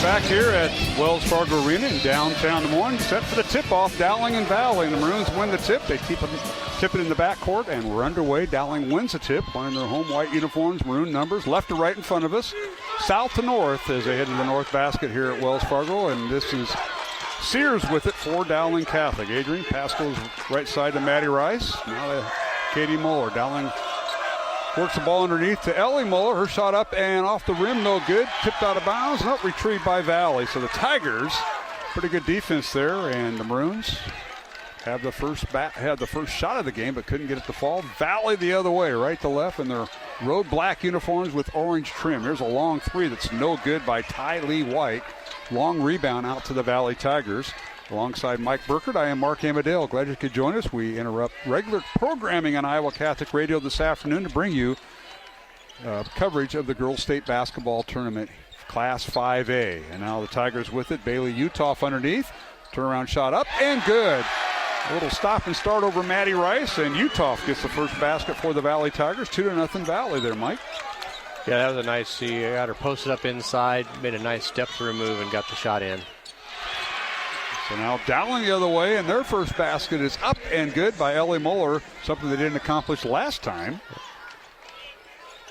Back here at Wells Fargo Arena in downtown Des Moines, set for the tip-off, Dowling and Valley. And the Maroons win the tip. They tip it in the backcourt, and we're underway. Dowling wins the tip, wearing their home white uniforms, maroon numbers, left to right in front of us, south to north as they head to the north basket here at Wells Fargo. And this is Sears with it for Dowling Catholic. Adrian Pascal's right side to Maddie Rice. Now to Katie Muller. Dowling works the ball underneath to Ellie Muller. Her shot up and off the rim, no good. Tipped out of bounds. Nope, retrieved by Valley. So the Tigers, pretty good defense there, and the Maroons had the first shot of the game, but couldn't get it to fall. Valley the other way, right to left, in their road black uniforms with orange trim. Here's a long three that's no good by Ty Lee White. Long rebound out to the Valley Tigers. Alongside Mike Burkert, I am Mark Amadale. Glad you could join us. We interrupt regular programming on Iowa Catholic Radio this afternoon to bring you coverage of the Girls State Basketball Tournament, Class 5A. And now the Tigers with it. Bailey Utoff underneath. Turnaround shot up and good. A little stop and start over Maddie Rice, and Utoff gets the first basket for the Valley Tigers. 2-0 Valley there, Mike. Yeah, that was a nice see. Got her posted up inside, made a nice step-through move, and got the shot in. So now Dowling the other way, and their first basket is up and good by Ellie Muller, something they didn't accomplish last time.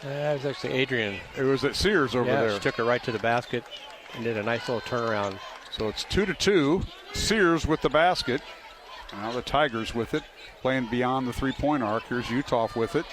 That was actually Adrian. It was at Sears over there. She took her right to the basket and did a nice little turnaround. So it's 2-2. Sears with the basket. Now the Tigers with it, playing beyond the three-point arc. Here's Utoff with it.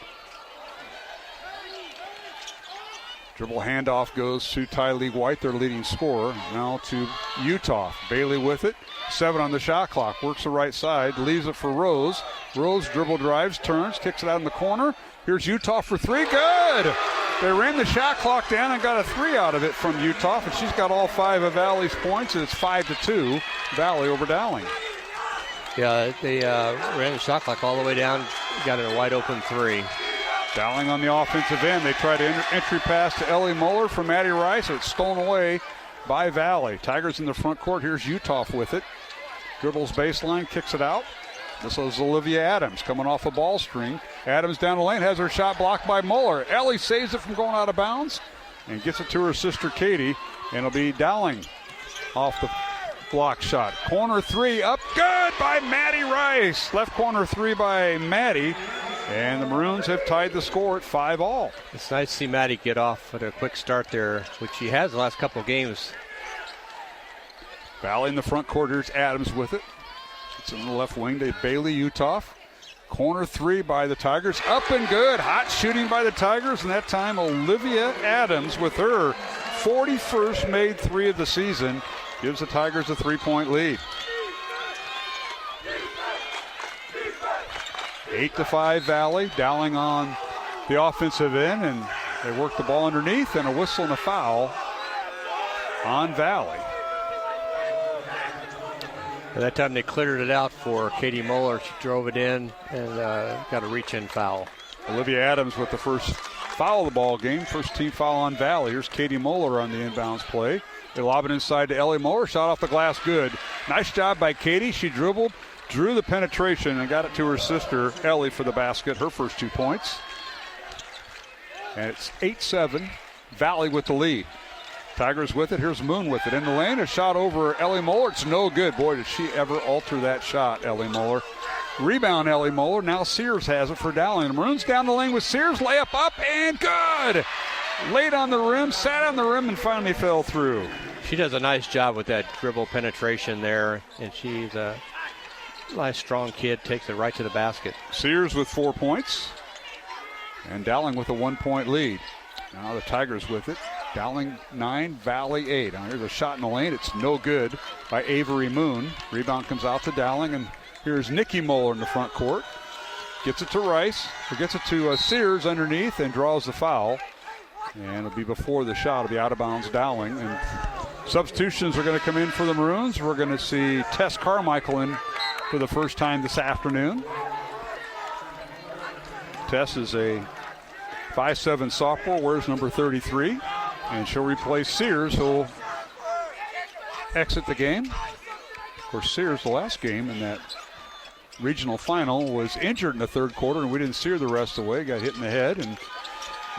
Dribble handoff goes to Ty Lee White, their leading scorer. Now to Utoff. Bailey with it. 7 on the shot clock. Works the right side. Leaves it for Rose. Rose dribble drives, turns, kicks it out in the corner. Here's Utoff for three. Good! They ran the shot clock down and got a three out of it from Utoff, and she's got all 5 of Valley's points, and it's 5-2. Valley over Dowling. Yeah, they ran the shot clock all the way down, got it a wide open three. Dowling on the offensive end. They try to entry pass to Ellie Muller from Maddie Rice. It's stolen away by Valley. Tigers in the front court. Here's Utoff with it. Dribbles baseline, kicks it out. This is Olivia Adams coming off a ball screen. Adams down the lane, has her shot blocked by Muller. Ellie saves it from going out of bounds and gets it to her sister Katie. And it'll be Dowling off the block shot. Corner three up good by Maddie Rice. Left corner three by Maddie. And the Maroons have tied the score at 5-all. It's nice to see Maddie get off with a quick start there, which she has the last couple of games. Valley in the front court. Here's Adams with it. It's in the left wing to Bailey Utoff. Corner three by the Tigers. Up and good. Hot shooting by the Tigers. And that time Olivia Adams with her 41st made three of the season gives the Tigers a 3-point lead. 8-5 Valley. Dowling on the offensive end, and they work the ball underneath, and a whistle and a foul on Valley. At that time they cleared it out for Katie Muller. She drove it in and got a reach-in foul. Olivia Adams with the first foul of the ball game. First team foul on Valley. Here's Katie Muller on the inbounds play. They lob it inside to Ellie Muller. Shot off the glass, good. Nice job by Katie. She dribbled, drew the penetration, and got it to her sister, Ellie, for the basket, her first 2 points. And it's 8-7, Valley with the lead. Tigers with it. Here's Moon with it. In the lane, a shot over Ellie Muller. It's no good. Boy, did she ever alter that shot, Ellie Muller. Rebound, Ellie Muller. Now Sears has it for Dowling. The Maroons down the lane with Sears. Layup up and good. Laid on the rim, sat on the rim, and finally fell through. She does a nice job with that dribble penetration there, and she's a nice, strong kid. Takes it right to the basket. Sears with 4 points, and Dowling with a 1-point lead. Now the Tigers with it. Dowling 9, Valley 8. Now here's a shot in the lane. It's no good by Avery Moon. Rebound comes out to Dowling, and here's Nikki Muller in the front court. Gets it to Rice, or gets it to Sears underneath, and draws the foul. And it'll be before the shot. It'll be out of bounds Dowling. And substitutions are going to come in for the Maroons. We're going to see Tess Carmichael in for the first time this afternoon. Tess is a 5'7" sophomore, wears number 33. And she'll replace Sears, who'll exit the game. Of course, Sears, the last game in that regional final, was injured in the third quarter, and we didn't see her the rest of the way. Got hit in the head and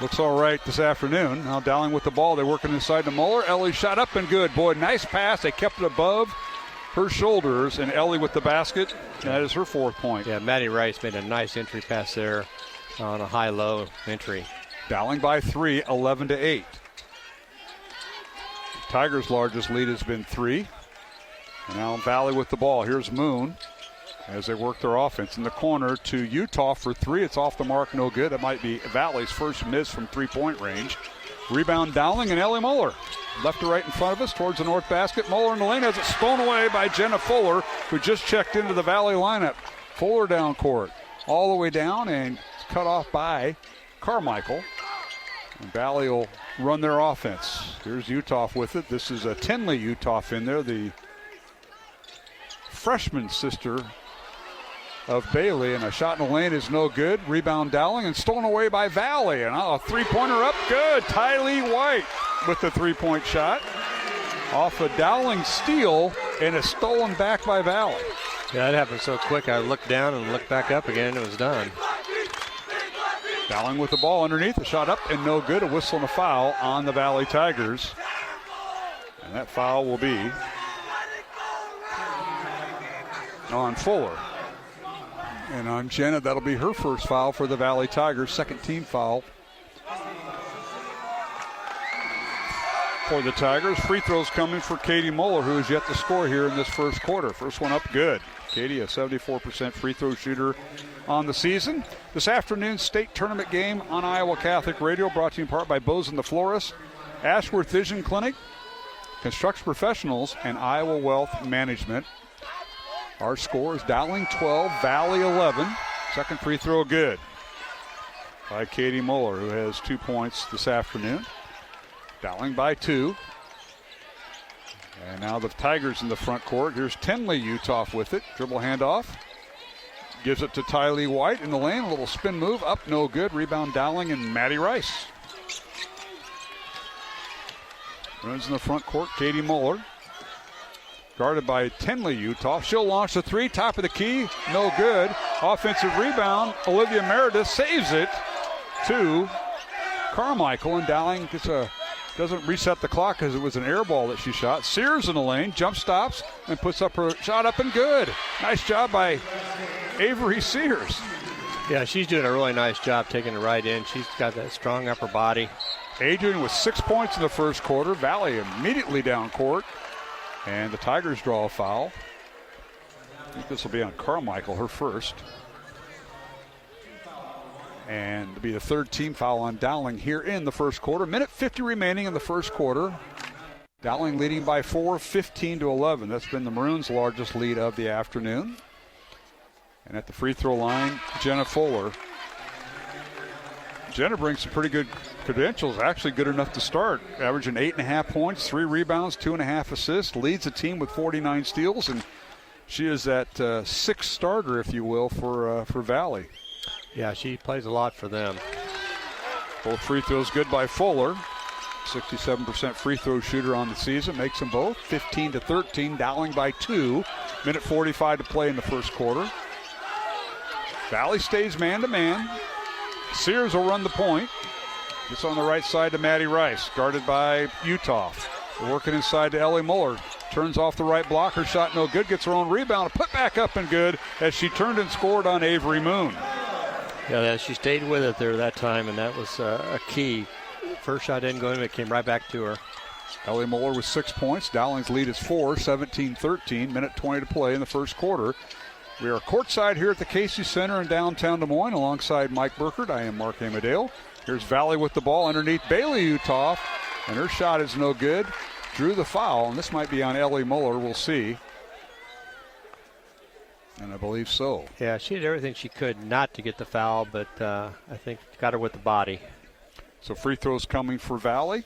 Looks all right this afternoon. Now Dowling with the ball. They're working inside to Muller. Ellie shot up and good. Boy, nice pass. They kept it above her shoulders, and Ellie with the basket. That is her 4th point. Yeah, Maddie Rice made a nice entry pass there on a high-low entry. Dowling by 3, 11-8. Tigers' largest lead has been 3. And now Valley with the ball. Here's Moon as they work their offense in the corner to Utah for 3. It's off the mark, no good. That might be Valley's first miss from 3-point range. Rebound Dowling and Ellie Muller. Left to right in front of us towards the north basket. Muller in the lane has it stolen away by Jenna Fuller, who just checked into the Valley lineup. Fuller down court. All the way down and cut off by Carmichael. And Valley will run their offense. Here's Utah with it. This is a Tinley Utah in there, the freshman sister of Bailey, and a shot in the lane is no good. Rebound Dowling and stolen away by Valley. And a 3-pointer up good. Tylee White with the 3-point shot. Off a Dowling steal, and it's stolen back by Valley. Yeah, that happened so quick. I looked down and looked back up again, and it was done. Dowling with the ball underneath. The shot up and no good. A whistle and a foul on the Valley Tigers. And that foul will be on Fuller. And on Jenna, that'll be her first foul for the Valley Tigers. Second team foul for the Tigers. Free throws coming for Katie Muller, who is yet to score here in this first quarter. First one up good. Katie, a 74% free throw shooter on the season. This afternoon's state tournament game on Iowa Catholic Radio, brought to you in part by Bozen the Florist, Ashworth Vision Clinic, Construction Professionals, and Iowa Wealth Management. Our score is Dowling 12, Valley 11. Second free throw good by Katie Muller, who has 2 points this afternoon. Dowling by 2. And now the Tigers in the front court. Here's Tinley Utah with it. Dribble handoff. Gives it to Tylee White in the lane. A little spin move. Up, no good. Rebound Dowling and Maddie Rice. Runs in the front court. Katie Muller. Guarded by Tinley Utah. She'll launch the 3. Top of the key. No good. Offensive rebound. Olivia Meredith saves it to Carmichael. And Dowling doesn't reset the clock because it was an air ball that she shot. Sears in the lane. Jump stops and puts up her shot up and good. Nice job by Avery Sears. Yeah, she's doing a really nice job taking it right in. She's got that strong upper body. Adrian with 6 points in the first quarter. Valley immediately down court. And the Tigers draw a foul. I think this will be on Carmichael, her first. And it'll be the third team foul on Dowling here in the first quarter. Minute 50 remaining in the first quarter. Dowling leading by 4, 15-11. That's been the Maroons' largest lead of the afternoon. And at the free throw line, Jenna Fuller. Jenna brings some pretty good credentials, actually good enough to start. Averaging 8.5 points, 3 rebounds, 2.5 assists. Leads the team with 49 steals, and she is that sixth starter, if you will, for Valley. Yeah, she plays a lot for them. Both free throws good by Fuller. 67% free throw shooter on the season. Makes them both 15-13. Dowling by 2. Minute 45 to play in the first quarter. Valley stays man-to-man. Sears will run the point. It's on the right side to Maddie Rice, guarded by Utah. Working inside to Ellie Muller. Turns off the right block. Her shot no good. Gets her own rebound. Put back up and good as she turned and scored on Avery Moon. Yeah, she stayed with it there that time, and that was a key. First shot didn't go in, it came right back to her. Ellie Muller with 6 points. Dowling's lead is 4, 17-13. Minute 20 to play in the first quarter. We are courtside here at the Casey Center in downtown Des Moines alongside Mike Burkert. I am Mark Amadale. Here's Valley with the ball underneath Bailey Utah, and her shot is no good. Drew the foul, and this might be on Ellie Muller. We'll see. And I believe so. Yeah, she did everything she could not to get the foul, but I think got her with the body. So free throws coming for Valley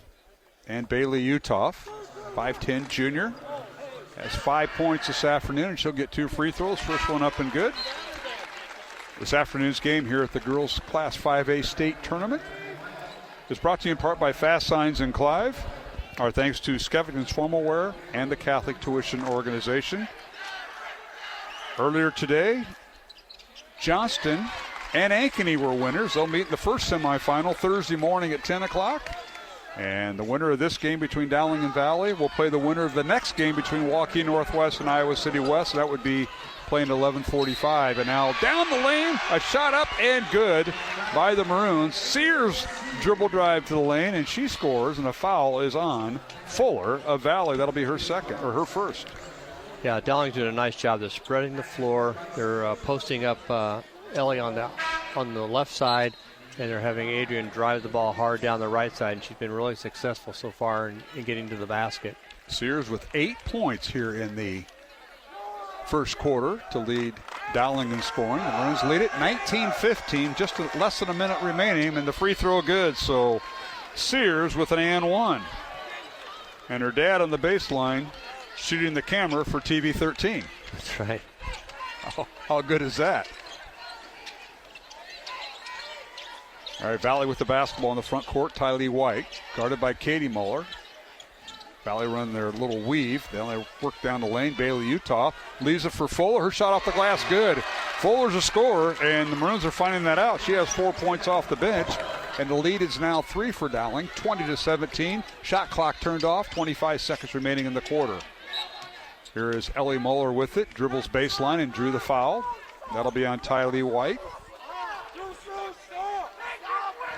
and Bailey Utah. 5'10 junior. Has 5 points this afternoon, and she'll get 2 free throws. First one up and good. This afternoon's game here at the Girls Class 5A State Tournament is brought to you in part by Fast Signs in Clive. Our thanks to Skeffington's Formal Wear and the Catholic Tuition Organization. Earlier today, Johnston and Ankeny were winners. They'll meet in the first semifinal Thursday morning at 10 o'clock. And the winner of this game between Dowling and Valley will play the winner of the next game between Waukee Northwest and Iowa City West. That would be playing at 11:45. And now down the lane, a shot up and good by the Maroons. Sears dribble drive to the lane, and she scores, and a foul is on Fuller of Valley. That'll be her second, or her first. Yeah, Dowling's doing a nice job. They're spreading the floor. They're posting up Ellie on the left side, and they're having Adrian drive the ball hard down the right side, and she's been really successful so far in getting to the basket. Sears with 8 points here in the first quarter to lead Dowling in scoring. The Maroons lead it 19-15, just less than a minute remaining, and the free throw good. So Sears with an and one. And her dad on the baseline shooting the camera for TV 13. That's right. How good is that? All right, Valley with the basketball in the front court. Tylee White, guarded by Katie Muller. Valley run their little weave. Then they work down the lane. Bailey Utah leaves it for Fuller. Her shot off the glass, good. Fuller's a scorer, and the Maroons are finding that out. She has 4 points off the bench, and the lead is now 3 for Dowling, 20-17. Shot clock turned off, 25 seconds remaining in the quarter. Here is Ellie Muller with it, dribbles baseline and drew the foul. That'll be on Tylee White.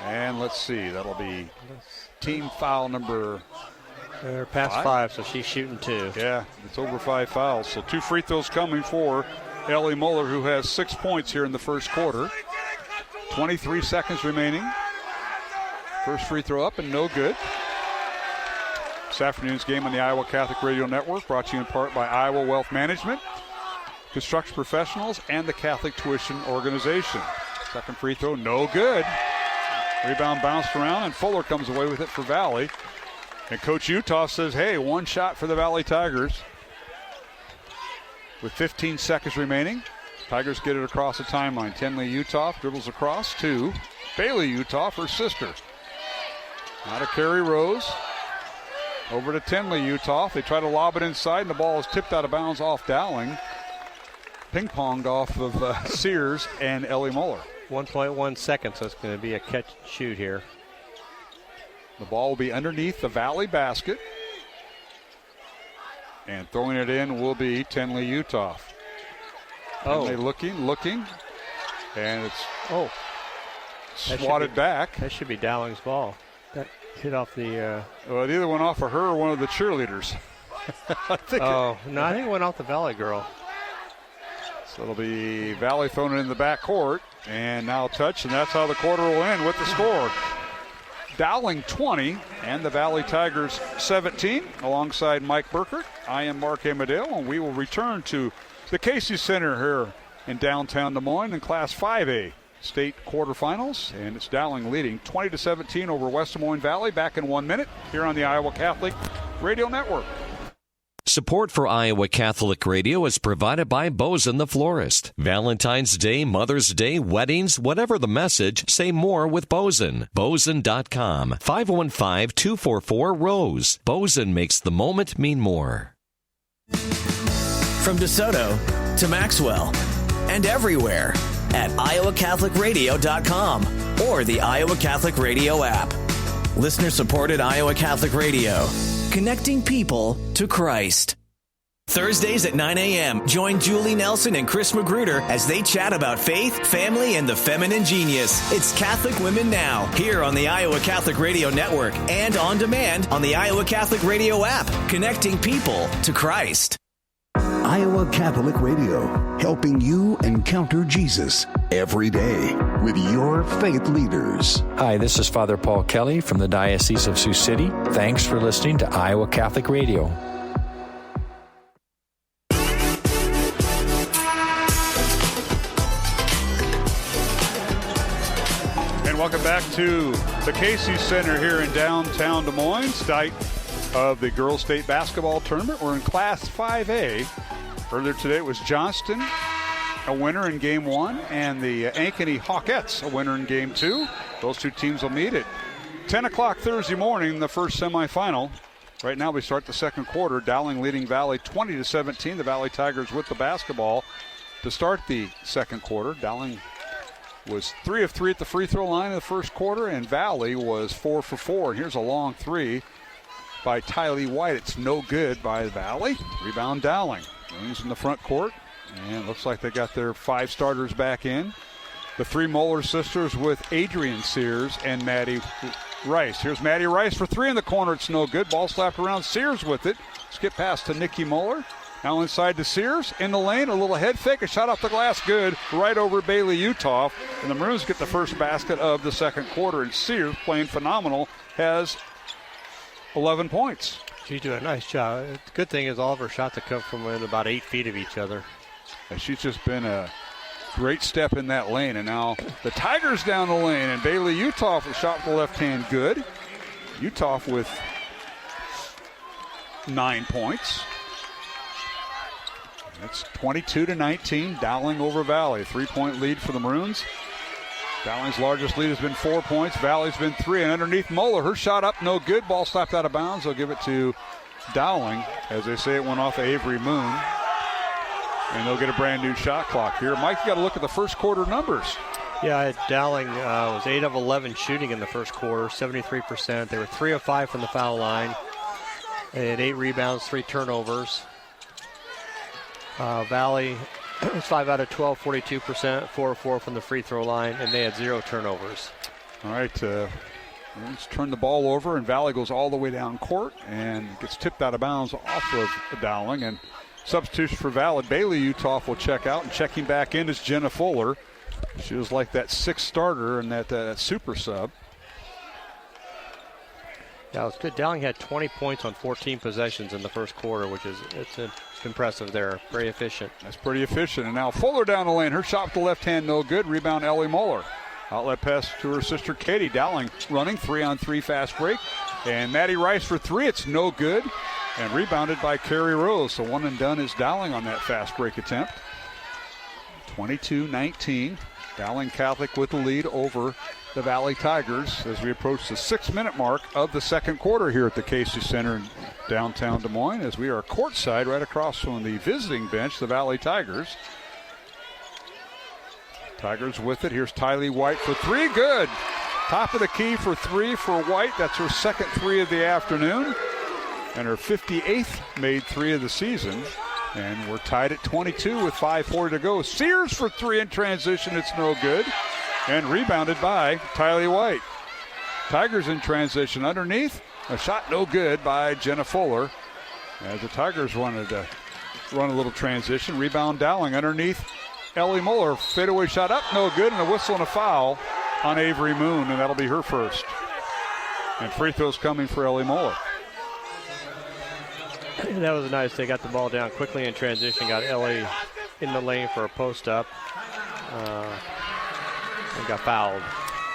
And let's see, that'll be team foul number They're past five, so she's shooting 2. Yeah, it's over 5 fouls. So 2 free throws coming for Ellie Muller, who has 6 points here in the first quarter. 23 seconds remaining. First free throw up and no good. This afternoon's game on the Iowa Catholic Radio Network, brought to you in part by Iowa Wealth Management, Construction Professionals, and the Catholic Tuition Organization. Second free throw, no good. Rebound bounced around, and Fuller comes away with it for Valley. And Coach Utah says, hey, 1 shot for the Valley Tigers. With 15 seconds remaining, Tigers get it across the timeline. Tenley Utah dribbles across to Bailey Utah, her sister. Now to Carrie Rose. Over to Tenley Utah. They try to lob it inside, and the ball is tipped out of bounds off Dowling. Ping-ponged off of Sears and Ellie Muller. 1.1 seconds, so it's going to be a catch and shoot here. The ball will be underneath the Valley basket. And throwing it in will be Tenley Utah. Tenley looking. And it's swatted back. That should be Dowling's ball. That hit off the... Well, it either went off of her or one of the cheerleaders. I think it went off the Valley girl. So it'll be Valley throwing it in the back court. And now touch, and that's how the quarter will end with the score. Dowling 20 and the Valley Tigers 17. Alongside Mike Burkert, I am Mark Amadeo, and we will return to the Casey Center here in downtown Des Moines in Class 5A state quarterfinals. And it's Dowling leading 20-17 over West Des Moines Valley. Back in 1 minute here on the Iowa Catholic Radio Network. Support for Iowa Catholic Radio is provided by Bozen the Florist. Valentine's Day, Mother's Day, weddings, whatever the message, say more with Bozen. Bozen.com, 515-244-ROSE. Bozen makes the moment mean more. From DeSoto to Maxwell and everywhere at iowacatholicradio.com or the Iowa Catholic Radio app. Listener-supported Iowa Catholic Radio. Connecting people to Christ. Thursdays at 9 a.m., join Julie Nelson and Chris Magruder as they chat about faith, family, and the feminine genius. It's Catholic Women Now, here on the Iowa Catholic Radio Network and on demand on the Iowa Catholic Radio app. Connecting people to Christ. Iowa Catholic Radio, helping you encounter Jesus every day with your faith leaders. Hi, this is Father Paul Kelly from the Diocese of Sioux City. Thanks for listening to Iowa Catholic Radio. And welcome back to the Casey Center here in downtown Des Moines, site of the Girls State Basketball Tournament. We're in Class 5A. Earlier today it was Johnston, a winner in Game 1, and the Ankeny Hawkettes, a winner in Game 2. Those two teams will meet at 10 o'clock Thursday morning, the first semifinal. Right now we start the second quarter. Dowling leading Valley 20-17. The Valley Tigers with the basketball to start the second quarter. Dowling was 3 of 3 at the free throw line in the first quarter, and Valley was 4 for 4. And here's a long three by Tylee White. It's no good by Valley. Rebound Dowling. Maroons in the front court, and it looks like they got their 5 starters back in. The 3 Moeller sisters with Adrian Sears and Maddie Rice. Here's Maddie Rice for 3 in the corner. It's no good. Ball slapped around. Sears with it. Skip pass to Nikki Moeller. Now inside to Sears. In the lane, a little head fake. A shot off the glass. Good. Right over Bailey Utoff. And the Maroons get the first basket of the second quarter. And Sears, playing phenomenal, has 11 points. She's doing a nice job. The good thing is all of her shots have come from within about 8 feet of each other. And she's just been a great step in that lane. And now the Tigers down the lane. And Bailey Utoff with a shot with the left hand. Good. Utoff with 9 points. It's 22-19. Dowling over Valley. 3-point lead for the Maroons. Dowling's largest lead has been 4 points. Valley's been 3. And underneath Moeller, her shot up, no good. Ball slapped out of bounds. They'll give it to Dowling. As they say, it went off of Avery Moon. And they'll get a brand new shot clock here. Mike, you got to look at the first quarter numbers. Yeah, Dowling was 8 of 11 shooting in the first quarter, 73%. They were 3 of 5 from the foul line. They had 8 rebounds, 3 turnovers. Valley was 5 out of 12, 42%, 4 of 4 from the free throw line, and they had 0 turnovers. All right, let's turn the ball over, and Valley goes all the way down court and gets tipped out of bounds off of Dowling. And substitution for Valley, Bailey Utoff will check out, and checking back in is Jenna Fuller. She was like that 6th starter and that super sub. Yeah, it was good. Dowling had 20 points on 14 possessions in the first quarter, which is impressive there. Very efficient. That's pretty efficient. And now Fuller down the lane. Her shot with the left hand, no good. Rebound, Ellie Moeller. Outlet pass to her sister, Katie. Dowling running, 3-on-3 fast break. And Maddie Rice for 3. It's no good. And rebounded by Carrie Rose. So 1 and done is Dowling on that fast break attempt. 22-19. Dowling Catholic with the lead over the Valley Tigers as we approach the 6-minute mark of the second quarter here at the Casey Center in downtown Des Moines, as we are courtside right across from the visiting bench, the Valley Tigers. Tigers with it. Here's Tylee White for 3. Good. Top of the key for 3 for White. That's her second 3 of the afternoon and her 58th made 3 of the season. And we're tied at 22 with 5:40 to go. Sears for 3 in transition. It's no good. And rebounded by Tylee White. Tigers in transition underneath. A shot no good by Jenna Fuller. As the Tigers wanted to run a little transition. Rebound Dowling underneath Ellie Moeller. Fadeaway shot up, no good. And a whistle and a foul on Avery Moon. And that'll be her first. And free throws coming for Ellie Moeller. That was nice. They got the ball down quickly in transition. Got Ellie in the lane for a post up. And got fouled.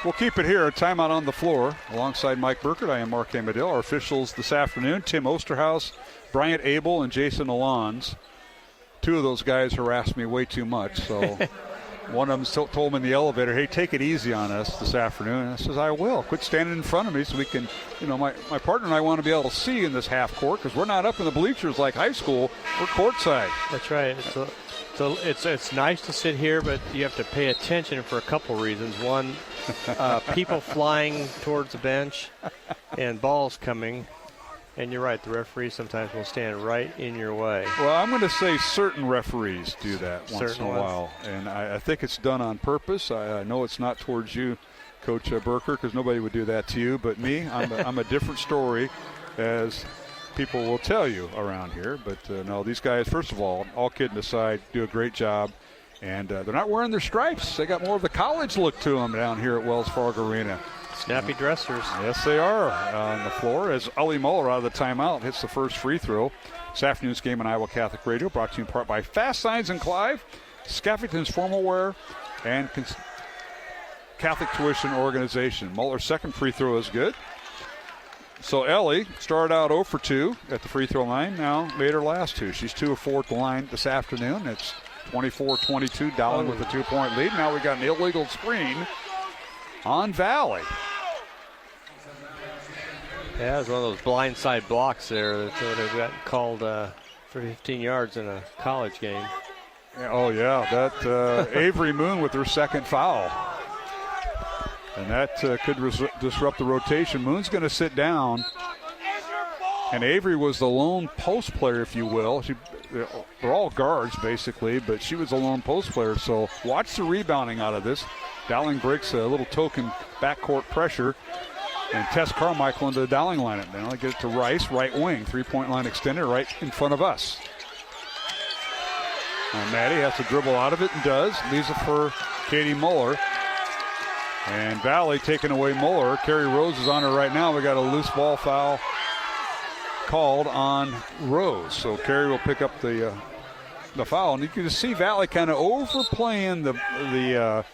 We'll keep it here. A timeout on the floor. Alongside Mike Burkert, I am Mark Amadale. Our officials this afternoon, Tim Osterhaus, Bryant Abel, and Jason Alons. 2 of those guys harassed me way too much. So one of them told me in the elevator, hey, take it easy on us this afternoon. And I says, I will. Quit standing in front of me so we can, my partner and I want to be able to see in this half court because we're not up in the bleachers like high school. We're courtside. That's right. It's nice to sit here, but you have to pay attention for a couple reasons. One, people flying towards the bench and balls coming. And you're right, the referees sometimes will stand right in your way. Well, I'm going to say certain referees do that once in a while. And I think it's done on purpose. I know it's not towards you, Coach Burker, because nobody would do that to you. But me, I'm a different story, as people will tell you around here. But no, these guys, first of all kidding aside, do a great job. And they're not wearing their stripes. They got more of the college look to them down here at Wells Fargo Arena. Snappy dressers. Yes, they are on the floor as Ellie Moeller out of the timeout hits the first free throw. This afternoon's game on Iowa Catholic Radio brought to you in part by Fast Signs and Clive, Skeffington's Formal Wear, and Catholic Tuition Organization. Moeller's second free throw is good. So Ellie started out 0 for 2 at the free throw line. Now made her last 2. She's 2 of 4 at the line this afternoon. It's 24-22. Dowling with a 2-point lead. Now we got an illegal screen on Valley. Yeah, it was one of those blindside blocks there that would have gotten called for 15 yards in a college game. Oh, yeah, that Avery Moon with her second foul. And that could disrupt the rotation. Moon's going to sit down. And Avery was the lone post player, if you will. They're all guards, basically, but she was a lone post player. So watch the rebounding out of this. Dowling breaks a little token backcourt pressure and Tess Carmichael into the Dowling lineup. Now they get it to Rice, right wing. Three-point line extended right in front of us. And Maddie has to dribble out of it and does. Leaves it for Katie Muller. And Valley taking away Muller. Carrie Rose is on her right now. We got a loose ball foul called on Rose. So Carrie will pick up the foul. And you can just see Valley kind of overplaying the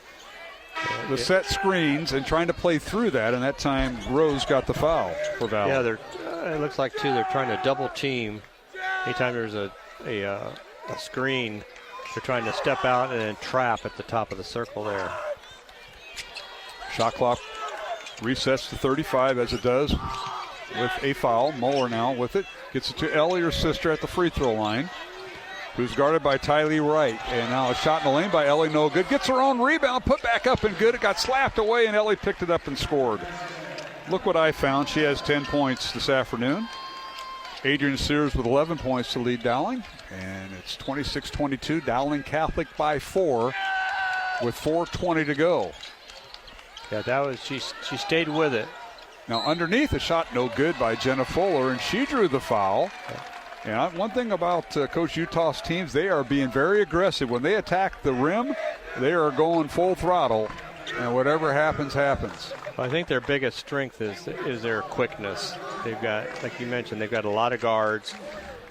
set screens and trying to play through that. And that time Rose got the foul for Valley. Yeah, it looks like, too, they're trying to double team. Anytime there's a screen, they're trying to step out and then trap at the top of the circle there. Shot clock resets to 35 as it does with a foul. Muller now with it. Gets it to Ellie, her sister, at the free throw line, who's guarded by Tylee Wright. And now a shot in the lane by Ellie, no good. Gets her own rebound, put back up and good. It got slapped away and Ellie picked it up and scored. Look what I found. She has 10 points this afternoon. Adrian Sears with 11 points to lead Dowling. And it's 26-22. Dowling Catholic by 4 with 4:20 to go. Yeah, that was she stayed with it. Now underneath, a shot no good by Jenna Fuller, and she drew the foul. And one thing about Coach Utah's teams, they are being very aggressive. When they attack the rim, they are going full throttle, and whatever happens, happens. Well, I think their biggest strength is their quickness. They've got, like you mentioned, they've got a lot of guards.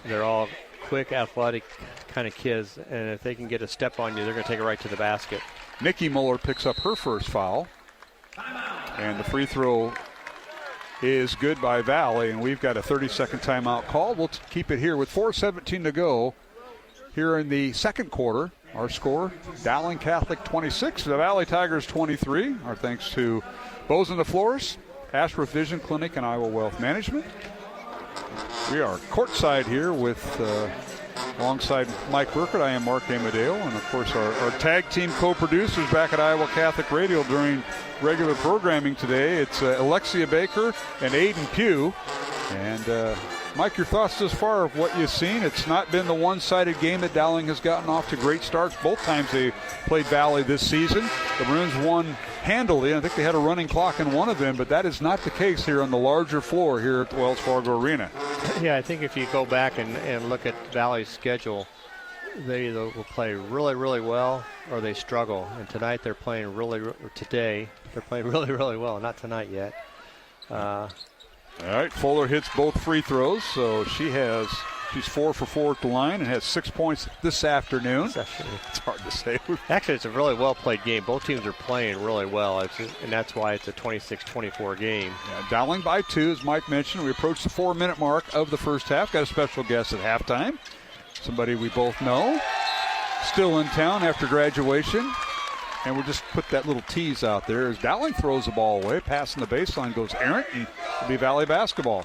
They're all quick, athletic kind of kids, and if they can get a step on you, they're going to take it right to the basket. Nikki Muller picks up her first foul, and the free throw is good by Valley, and we've got a 30-second timeout called. We'll keep it here with 4:17 to go here in the second quarter. Our score, Dowling Catholic 26, the Valley Tigers 23. Our thanks to Bozen the Florist, Ashworth Vision Clinic, and Iowa Wealth Management. We are courtside here with alongside Mike Burkett. I am Mark Amadeo, and of course our tag team co-producers back at Iowa Catholic Radio during regular programming today. It's Alexia Baker and Aiden Pugh. And Mike, your thoughts thus far of what you've seen? It's not been the one-sided game that Dowling has gotten off to great starts. Both times they played Valley this season. The Maroons won handily. I think they had a running clock in one of them, but that is not the case here on the larger floor here at the Wells Fargo Arena. Yeah, I think if you go back and look at Valley's schedule, they either will play really, really well or they struggle. And tonight they're playing today they're playing really, really well. Not tonight yet. All right, Fuller hits both free throws, so she's 4 for 4 at the line and has 6 points this afternoon. It's hard to say. Actually, it's a really well-played game. Both teams are playing really well, and that's why it's a 26-24 game. Yeah, Dowling by 2, as Mike mentioned. We approach the 4-minute mark of the first half. Got a special guest at halftime, somebody we both know, still in town after graduation. And we'll just put that little tease out there as Dowling throws the ball away. Passing the baseline goes errant, and it'll be Valley basketball.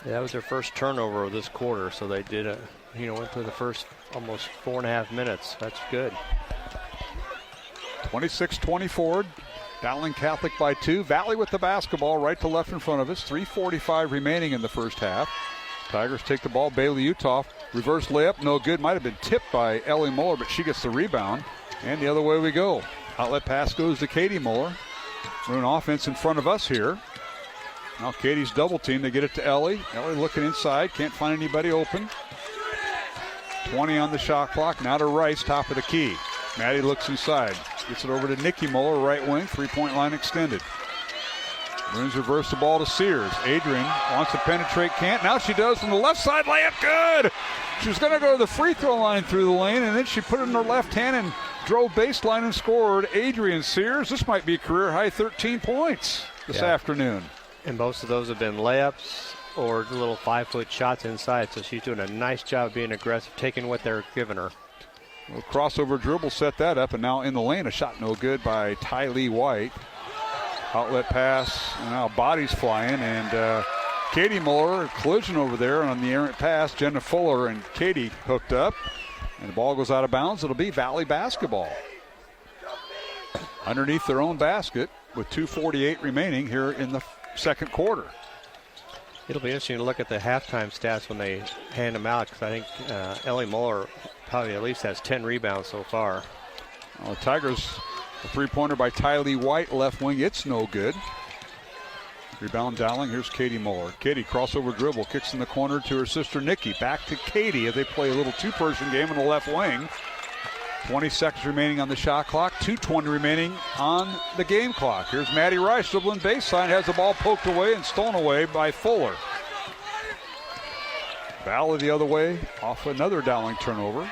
Yeah, that was their first turnover of this quarter, so they did went through the first almost 4.5 minutes. That's good. 26-24, Dowling Catholic by 2. Valley with the basketball right to left in front of us. 3:45 remaining in the first half. Tigers take the ball. Bailey Utoff, reverse layup, no good. Might have been tipped by Ellie Muller, but she gets the rebound. And the other way we go. Outlet pass goes to Katie Muller. We're in offense in front of us here. Now Katie's double team. They get it to Ellie. Ellie looking inside. Can't find anybody open. 20 on the shot clock. Now to Rice, top of the key. Maddie looks inside. Gets it over to Nikki Muller, right wing. 3-point line extended. Maroons reverse the ball to Sears. Adrian wants to penetrate, can't. Now she does from the left side. Layup good. She was going to go to the free throw line through the lane, and then she put it in her left hand and drove baseline and scored. Adrian Sears. This might be a career high 13 points this afternoon. And most of those have been layups or little 5-foot shots inside, so she's doing a nice job being aggressive, taking what they're giving her. Well, crossover dribble set that up, and now in the lane, a shot no good by Tylee White. Outlet pass, and now bodies flying, and Katie Muller, collision over there on the errant pass. Jenna Fuller and Katie hooked up, and the ball goes out of bounds. It'll be Valley basketball. underneath their own basket with 2:48 remaining here in the second quarter. It'll be interesting to look at the halftime stats when they hand them out, because I think Ellie Muller probably at least has 10 rebounds so far. Well, the Tigers, a three-pointer by Tylee White, left wing. It's no good. Rebound Dowling. Here's Katie Muller. Katie, crossover dribble, kicks in the corner to her sister Nikki. Back to Katie as they play a little two-person game in the left wing. 20 seconds remaining on the shot clock. 2:20 remaining on the game clock. Here's Maddie Rice dribbling baseline. Has the ball poked away and stolen away by Fuller. Valley the other way off another Dowling turnover.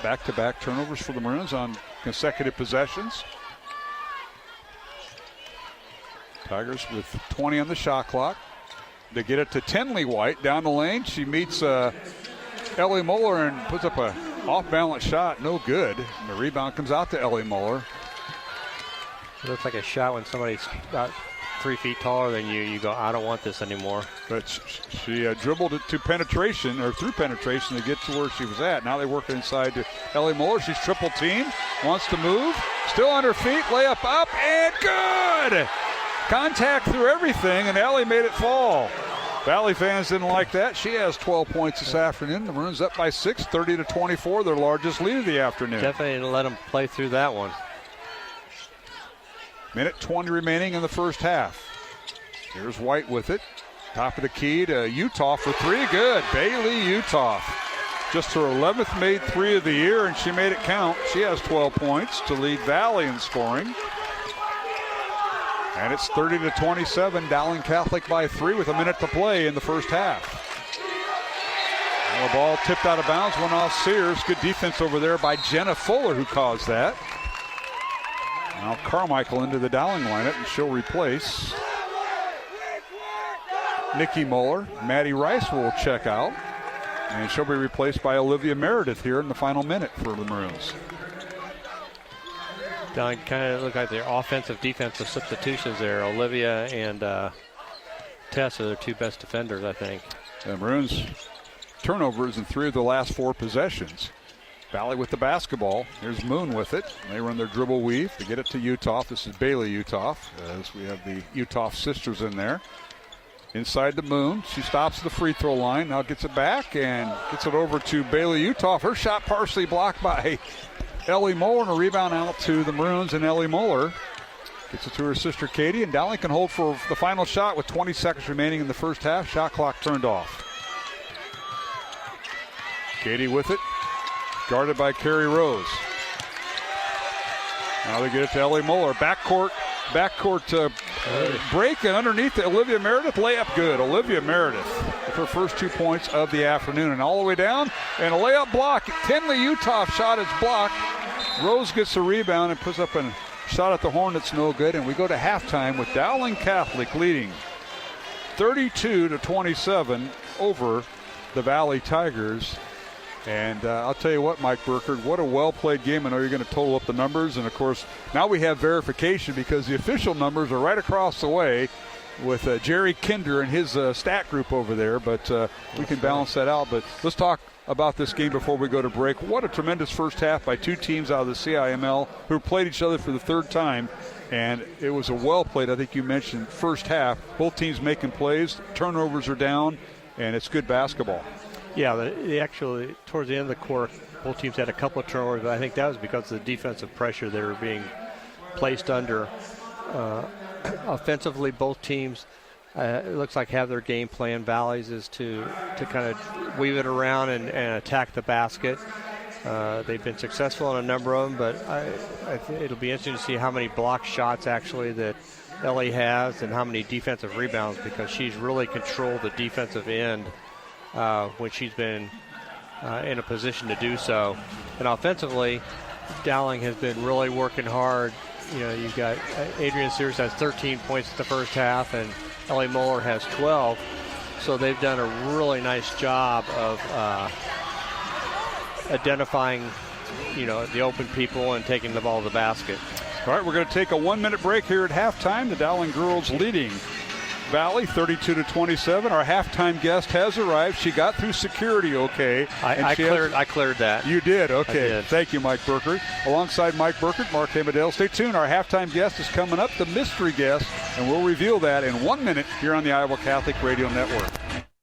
Back-to-back turnovers for the Maroons on consecutive possessions. Tigers with 20 on the shot clock. They get it to Tenley White down the lane. She meets Ellie Muller and puts up a off-balance shot. No good. And the rebound comes out to Ellie Muller. It looks like a shot when somebody's about 3 feet taller than you. You go, I don't want this anymore. But she dribbled it to penetration, or through penetration to get to where she was at. Now they work it inside to Ellie Muller. She's triple teamed. Wants to move. Still on her feet. Layup up and good! Contact through everything, and Ellie made it fall. Valley fans didn't like that. She has 12 points this afternoon. The Maroons up by 6, 30-24, their largest lead of the afternoon. Definitely didn't let them play through that one. Minute 20 remaining in the first half. Here's White with it. Top of the key to Utah for three. Good. Bailey Utah. Just her 11th made three of the year, and she made it count. She has 12 points to lead Valley in scoring. And it's 30-27, Dowling Catholic by 3 with a minute to play in the first half. Now the ball tipped out of bounds, went off Sears. Good defense over there by Jenna Fuller, who caused that. Now Carmichael into the Dowling lineup, and she'll replace Nikki Muller. Maddie Rice will check out, and she'll be replaced by Olivia Meredith here in the final minute for the Maroons. Kind of look like their offensive, defensive substitutions there. Olivia and Tess are their two best defenders, I think. The Maroons turnovers in 3 of the last 4 possessions. Valley with the basketball. Here's Moon with it. They run their dribble weave to get it to Utah. This is Bailey Utah, as we have the Utah sisters in there. Inside to Moon. She stops at the free throw line. Now gets it back and gets it over to Bailey Utah. Her shot partially blocked by Ellie Muller, and a rebound out to the Maroons, and Ellie Muller gets it to her sister Katie, and Dowling can hold for the final shot with 20 seconds remaining in the first half. Shot clock turned off. Katie with it, guarded by Carrie Rose. Now they get it to Ellie Muller. Backcourt break, and underneath the Olivia Meredith, layup good. Olivia Meredith with her first 2 points of the afternoon, and all the way down, and a layup block. Tenley Utah shot is blocked. Rose gets the rebound and puts up a shot at the horn that's no good, and we go to halftime with Dowling Catholic leading 32-27 over the Valley Tigers. And I'll tell you what, Mike Burkert, what a well-played game. I know you're going to total up the numbers. And, of course, now we have verification because the official numbers are right across the way with Jerry Kinder and his stat group over there. But we can balance that out. But let's talk about this game before we go to break. What a tremendous first half by 2 teams out of the CIML who played each other for the 3rd time. And it was a well-played, I think you mentioned, first half. Both teams making plays. Turnovers are down, and it's good basketball. Yeah, they actually, towards the end of the quarter, both teams had a couple of turnovers, but I think that was because of the defensive pressure they were being placed under. Offensively, both teams, it looks like, have their game plan. Valley's is to kind of weave it around and attack the basket. They've been successful on a number of them, but it'll be interesting to see how many block shots actually that Ellie has and how many defensive rebounds, because she's really controlled the defensive end when she's been in a position to do so. And offensively, Dowling has been really working hard. You know, you've got Adrian Sears has 13 points in the first half, and Ellie Muller has 12. So they've done a really nice job of identifying, you know, the open people and taking the ball to the basket. All right, we're going to take a 1-minute break here at halftime. The Dowling girls leading Valley 32-27. Our halftime guest has arrived. She got through security okay. I cleared that. You did? Okay. Did. Thank you, Mike Burkert. Alongside Mike Burkert, Mark Hamadale. Stay tuned. Our halftime guest is coming up, the mystery guest, and we'll reveal that in 1 minute here on the Iowa Catholic Radio Network.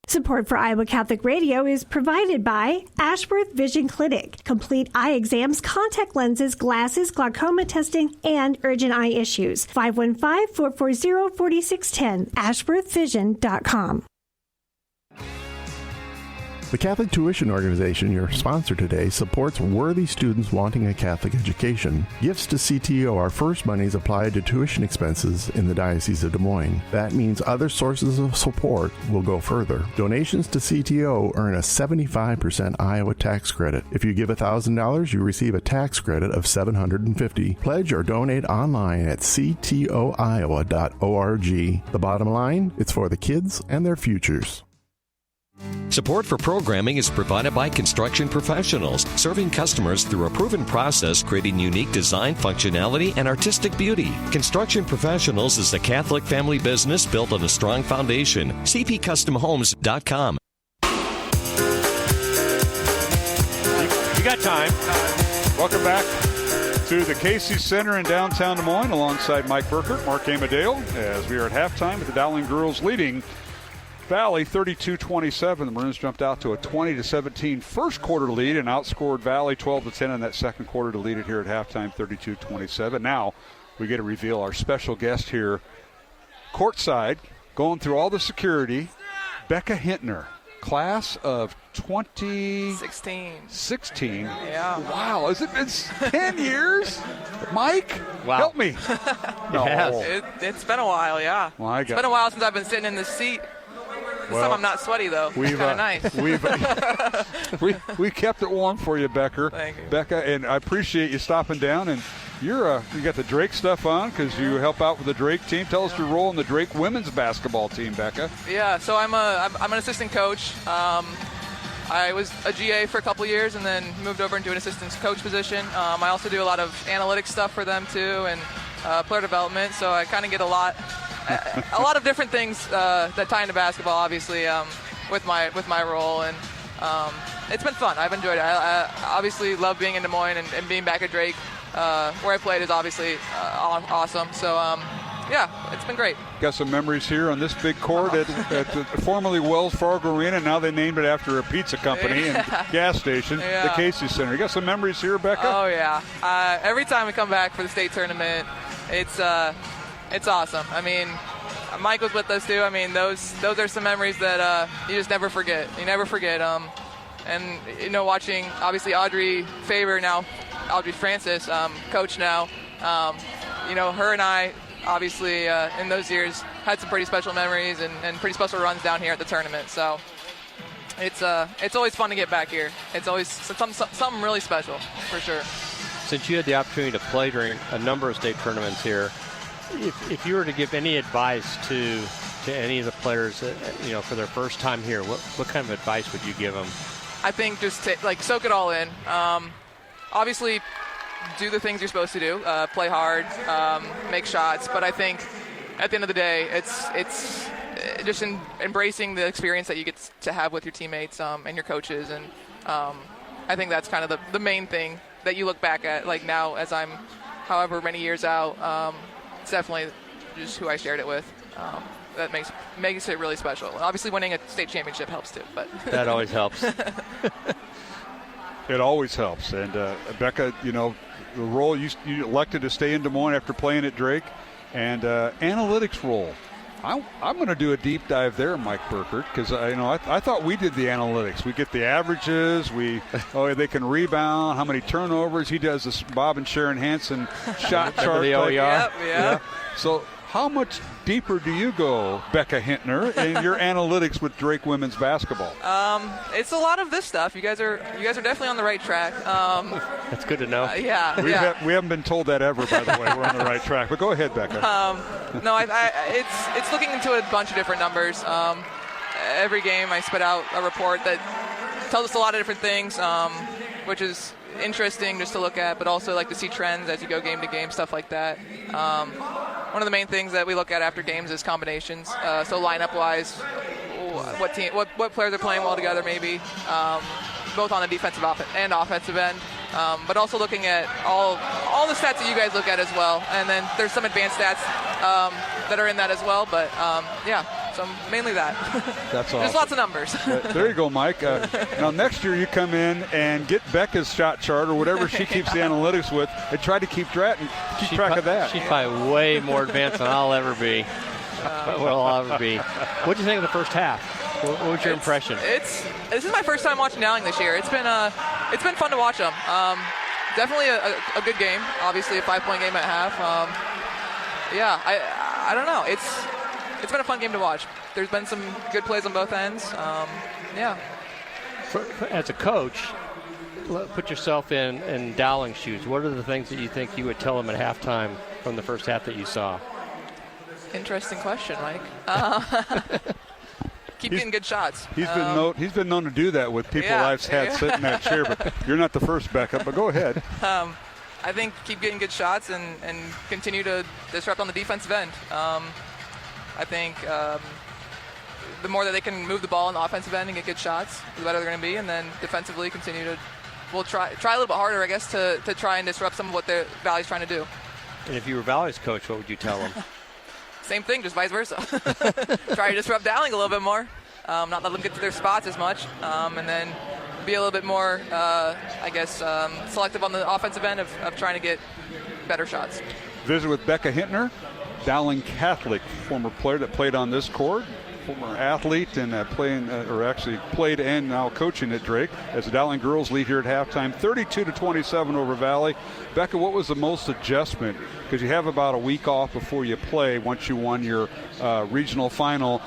Support for Iowa Catholic Radio is provided by Ashworth Vision Clinic. Complete eye exams, contact lenses, glasses, glaucoma testing, and urgent eye issues. 515-440-4610. AshworthVision.com. The Catholic Tuition Organization, your sponsor today, supports worthy students wanting a Catholic education. Gifts to CTO are first monies applied to tuition expenses in the Diocese of Des Moines. That means other sources of support will go further. Donations to CTO earn a 75% Iowa tax credit. If you give $1,000, you receive a tax credit of $750. Pledge or donate online at ctoiowa.org. The bottom line, it's for the kids and their futures. Support for programming is provided by Construction Professionals, serving customers through a proven process, creating unique design, functionality, and artistic beauty. Construction Professionals is a Catholic family business built on a strong foundation. cpcustomhomes.com. You got time. Welcome back to the Casey Center in downtown Des Moines alongside Mike Burkert, Mark Amadale, as we are at halftime with the Dowling girls leading Valley 32-27. The Maroons jumped out to a 20-17 first quarter lead and outscored Valley 12-10 in that second quarter to lead it here at halftime 32-27. Now we get to reveal our special guest here courtside, going through all the security, Becca Hintner, class of 2016. Yeah. Wow, has it been 10 years? Mike, wow. Help me. No. It's been a while, yeah. My it's God. been a while since I've been sitting in this seat. This time I'm not sweaty, though. It's kind of nice. We kept it warm for you, Becker. Thank you. Becca, and I appreciate you stopping down. And you got the Drake stuff on because you help out with the Drake team. Tell us your role in the Drake women's basketball team, Becca. Yeah, so I'm an assistant coach. I was a GA for a couple years and then moved over into an assistant coach position. I also do a lot of analytics stuff for them, too, and player development. So I kind of get a lot of different things that tie into basketball, obviously, with my role, and it's been fun. I've enjoyed it. I obviously love being in Des Moines and being back at Drake, where I played is obviously awesome. So yeah, it's been great. Got some memories here on this big court at the formerly Wells Fargo Arena. Now they named it after a pizza company and gas station, the Casey Center. You got some memories here, Becca? Oh yeah. Every time we come back for the state tournament, it's awesome. I mean, Mike was with us too. I mean, those are some memories that you just never forget. You never forget. And watching obviously Audrey Francis, coach now. Her and I obviously in those years had some pretty special memories and pretty special runs down here at the tournament. So it's always fun to get back here. It's always something really special for sure. Since you had the opportunity to play during a number of state tournaments here, if you were to give any advice to any of the players, for their first time here, what kind of advice would you give them? I think just soak it all in. Obviously, do the things you're supposed to do. Play hard, make shots. But I think at the end of the day, it's just embracing the experience that you get to have with your teammates and your coaches. And I think that's kind of the main thing that you look back at, like now as I'm however many years out. It's definitely just who I shared it with. That makes it really special. Obviously, winning a state championship helps too. But that always helps. It always helps. And Becca, the role you elected to stay in Des Moines after playing at Drake, and analytics role. I'm going to do a deep dive there, Mike Burkert, because I thought we did the analytics. We get the averages. They can rebound. How many turnovers? He does this Bob and Sharon Hansen shot chart. The OER. Yeah. So how much deeper do you go, Becca Hintner, in your analytics with Drake women's basketball? It's a lot of this stuff. You guys are definitely on the right track. That's good to know. We haven't been told that ever, by the way. We're on the right track. But go ahead, Becca. No, it's looking into a bunch of different numbers. Every game I spit out a report that tells us a lot of different things, which is interesting just to look at, but also like to see trends as you go game to game, stuff like that. one of the main things that we look at after games is combinations. So lineup-wise, what players are playing well together, maybe, both on the defensive and offensive end. But also looking at all the stats that you guys look at as well. And then there's some advanced stats that are in that as well. But, so mainly that. That's awesome. There's lots of numbers. There you go, Mike. Now, next year you come in and get Becca's shot chart or whatever she keeps the analytics with and try to keep track of that. She's probably way more advanced than I'll ever be. What do you think of the first half? What was your impression? This is my first time watching Dowling this year. It's been fun to watch them. Definitely a good game. Obviously a 5-point game at half. I don't know. It's been a fun game to watch. There's been some good plays on both ends. As a coach, put yourself in Dowling's shoes. What are the things that you think you would tell them at halftime from the first half that you saw? Interesting question, Mike. Keep getting good shots. He's been known to do that with people I've had sit in that chair, but you're not the first, Becca, but go ahead. I think keep getting good shots and continue to disrupt on the defensive end. I think the more that they can move the ball on the offensive end and get good shots, the better they're going to be. And then defensively continue to try a little bit harder, I guess, to try and disrupt some of what the Valley's trying to do. And if you were Valley's coach, what would you tell them? Same thing, just vice versa. Try to disrupt Dowling a little bit more, not let them get to their spots as much, and then be a little bit more, selective on the offensive end of trying to get better shots. Visit with Becca Hintner, Dowling Catholic, former player that played on this court, former athlete, and played and now coaching at Drake as the Dowling girls lead here at halftime, 32-27 over Valley. Becca, what was the most adjustment? Because you have about a week off before you play once you won your regional final.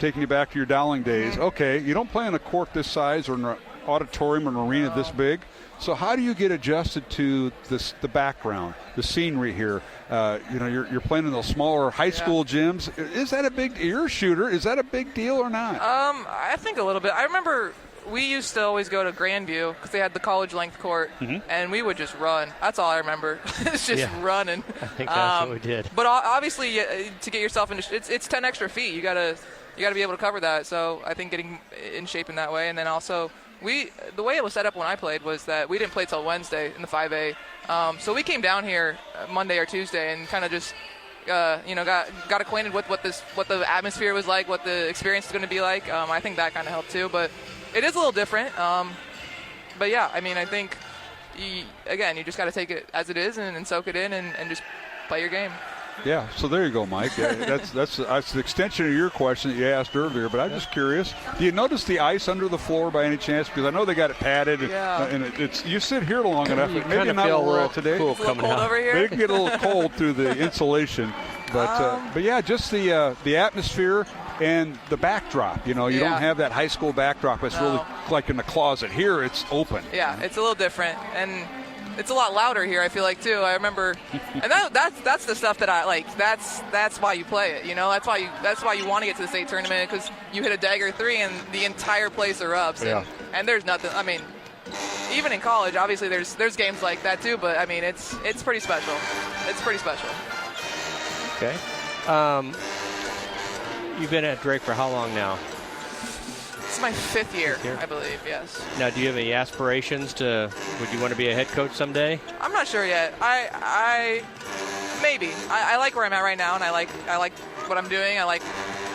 Taking you back to your Dowling days. Okay, you don't play on a court this size or an auditorium or an arena this big. So how do you get adjusted to the background, the scenery here? You're playing in those smaller high school gyms. Is that you're a shooter. Is that a big deal or not? I think a little bit. I remember we used to always go to Grandview because they had the college length court, and we would just run. That's all I remember. It's just running. I think that's what we did. But obviously, to get yourself into it's 10 extra feet. You gotta be able to cover that. So I think getting in shape in that way, and then also. The way it was set up when I played was that we didn't play till Wednesday in the 5A. So we came down here Monday or Tuesday and kind of just, got acquainted with what the atmosphere was like, what the experience is going to be like. I think that kind of helped too, but it is a little different. But yeah, I mean, I think, you just got to take it as it is and soak it in and just play your game. Yeah, so there you go, Mike. That's the extension of your question that you asked earlier, but I'm just curious. Do you notice the ice under the floor by any chance? Because I know they got it padded, and it's you sit here long enough. Maybe not where we're at today. Cool it's a little cold over here. It can get a little cold through the insulation, but yeah, just the atmosphere and the backdrop. You don't have that high school backdrop. It's really like in the closet. Here, it's open. Yeah, it's a little different, and it's a lot louder here, I feel like, too. I remember, and that's the stuff that I like. That's why you play it, That's why you want to get to the state tournament, because you hit a dagger three and the entire place erupts. Yeah. And there's nothing. I mean, even in college, obviously there's games like that too. But I mean, it's pretty special. It's pretty special. Okay. You've been at Drake for how long now? This is my fifth year, I believe, yes. Now, do you have any aspirations would you want to be a head coach someday? I'm not sure yet. Maybe. I like where I'm at right now, and I like what I'm doing. I like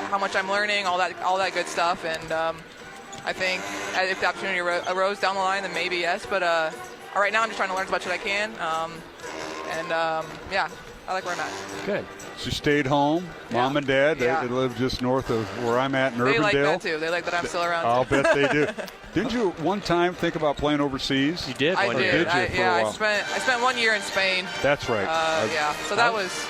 how much I'm learning, all that good stuff. And I think if the opportunity arose down the line, then maybe yes. But right now I'm just trying to learn as much as I can. Yeah, I like where I'm at. Good. So you stayed home, Mom and Dad. They live just north of where I'm at in Urbandale. They like that too. They like that I'm still around. I'll bet they do. Didn't you one time think about playing overseas? You did. I did. I spent 1 year in Spain. That's right. So that was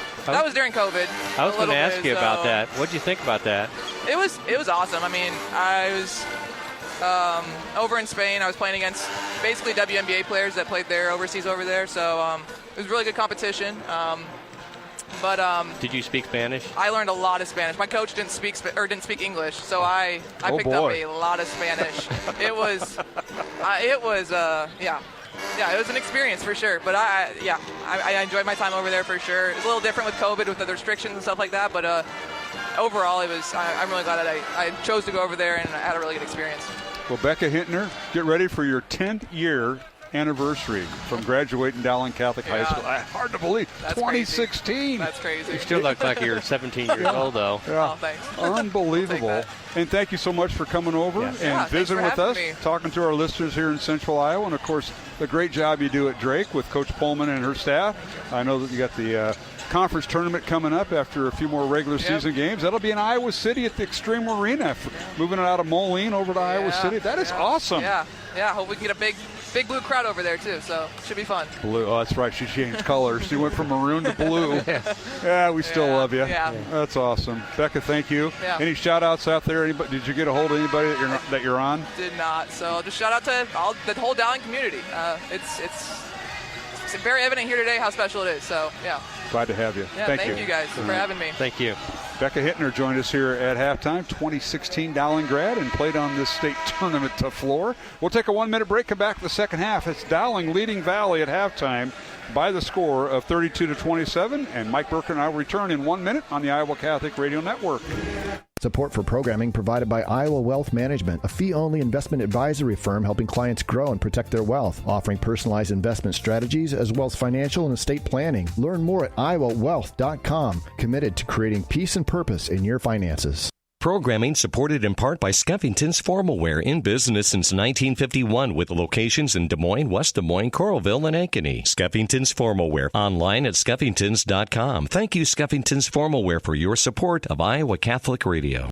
during COVID. I was going to ask you about that. What did you think about that? It was awesome. I mean, I was over in Spain. I was playing against basically WNBA players that played there overseas over there. So it was really good competition. But did you speak Spanish? I learned a lot of Spanish. My coach didn't speak English, so I picked up a lot of Spanish. It was it was an experience for sure. But I enjoyed my time over there for sure. It's a little different with COVID, with the restrictions and stuff like that. But overall, I'm really glad that I chose to go over there and I had a really good experience. Well, Becca Hintner, get ready for your 10th year anniversary from graduating Dowling Catholic High School. Hard to believe. That's 2016. Crazy. That's crazy. You still look like you're 17 years old, though. Yeah. Oh, thanks. Unbelievable. And thank you so much for coming over and visiting with us, talking to our listeners here in Central Iowa. And, of course, the great job you do at Drake with Coach Pullman and her staff. I know that you got the conference tournament coming up after a few more regular season games. That'll be in Iowa City at the Extreme Arena, moving it out of Moline over to Iowa City. That is awesome. Yeah, hope we can get a big blue crowd over there, too, so it should be fun. Blue, oh, that's right. She changed colors. She went from maroon to blue. Yeah, we still love you. Yeah. That's awesome. Becca, thank you. Yeah. Any shout-outs out there? Anybody, did you get a hold of anybody that you're on? Did not. So just shout out to the whole Dowling community. It's very evident here today how special it is. So, yeah. Glad to have you. Yeah, thank you guys for having me. Thank you. Becca Hintner joined us here at halftime, 2016 Dowling grad, and played on this state tournament floor. We'll take a 1-minute break, come back for the second half. It's Dowling leading Valley at halftime by the score of 32-27, and Mike Burke and I will return in 1 minute on the Iowa Catholic Radio Network. Support for programming provided by Iowa Wealth Management, a fee-only investment advisory firm helping clients grow and protect their wealth, offering personalized investment strategies as well as financial and estate planning. Learn more at iowawealth.com, committed to creating peace and purpose in your finances. Programming supported in part by Skeffington's Formalware, in business since 1951 with locations in Des Moines, West Des Moines, Coralville, and Ankeny. Skeffington's Formalware, online at skeffingtons.com. Thank you, Skeffington's Formalware, for your support of Iowa Catholic Radio.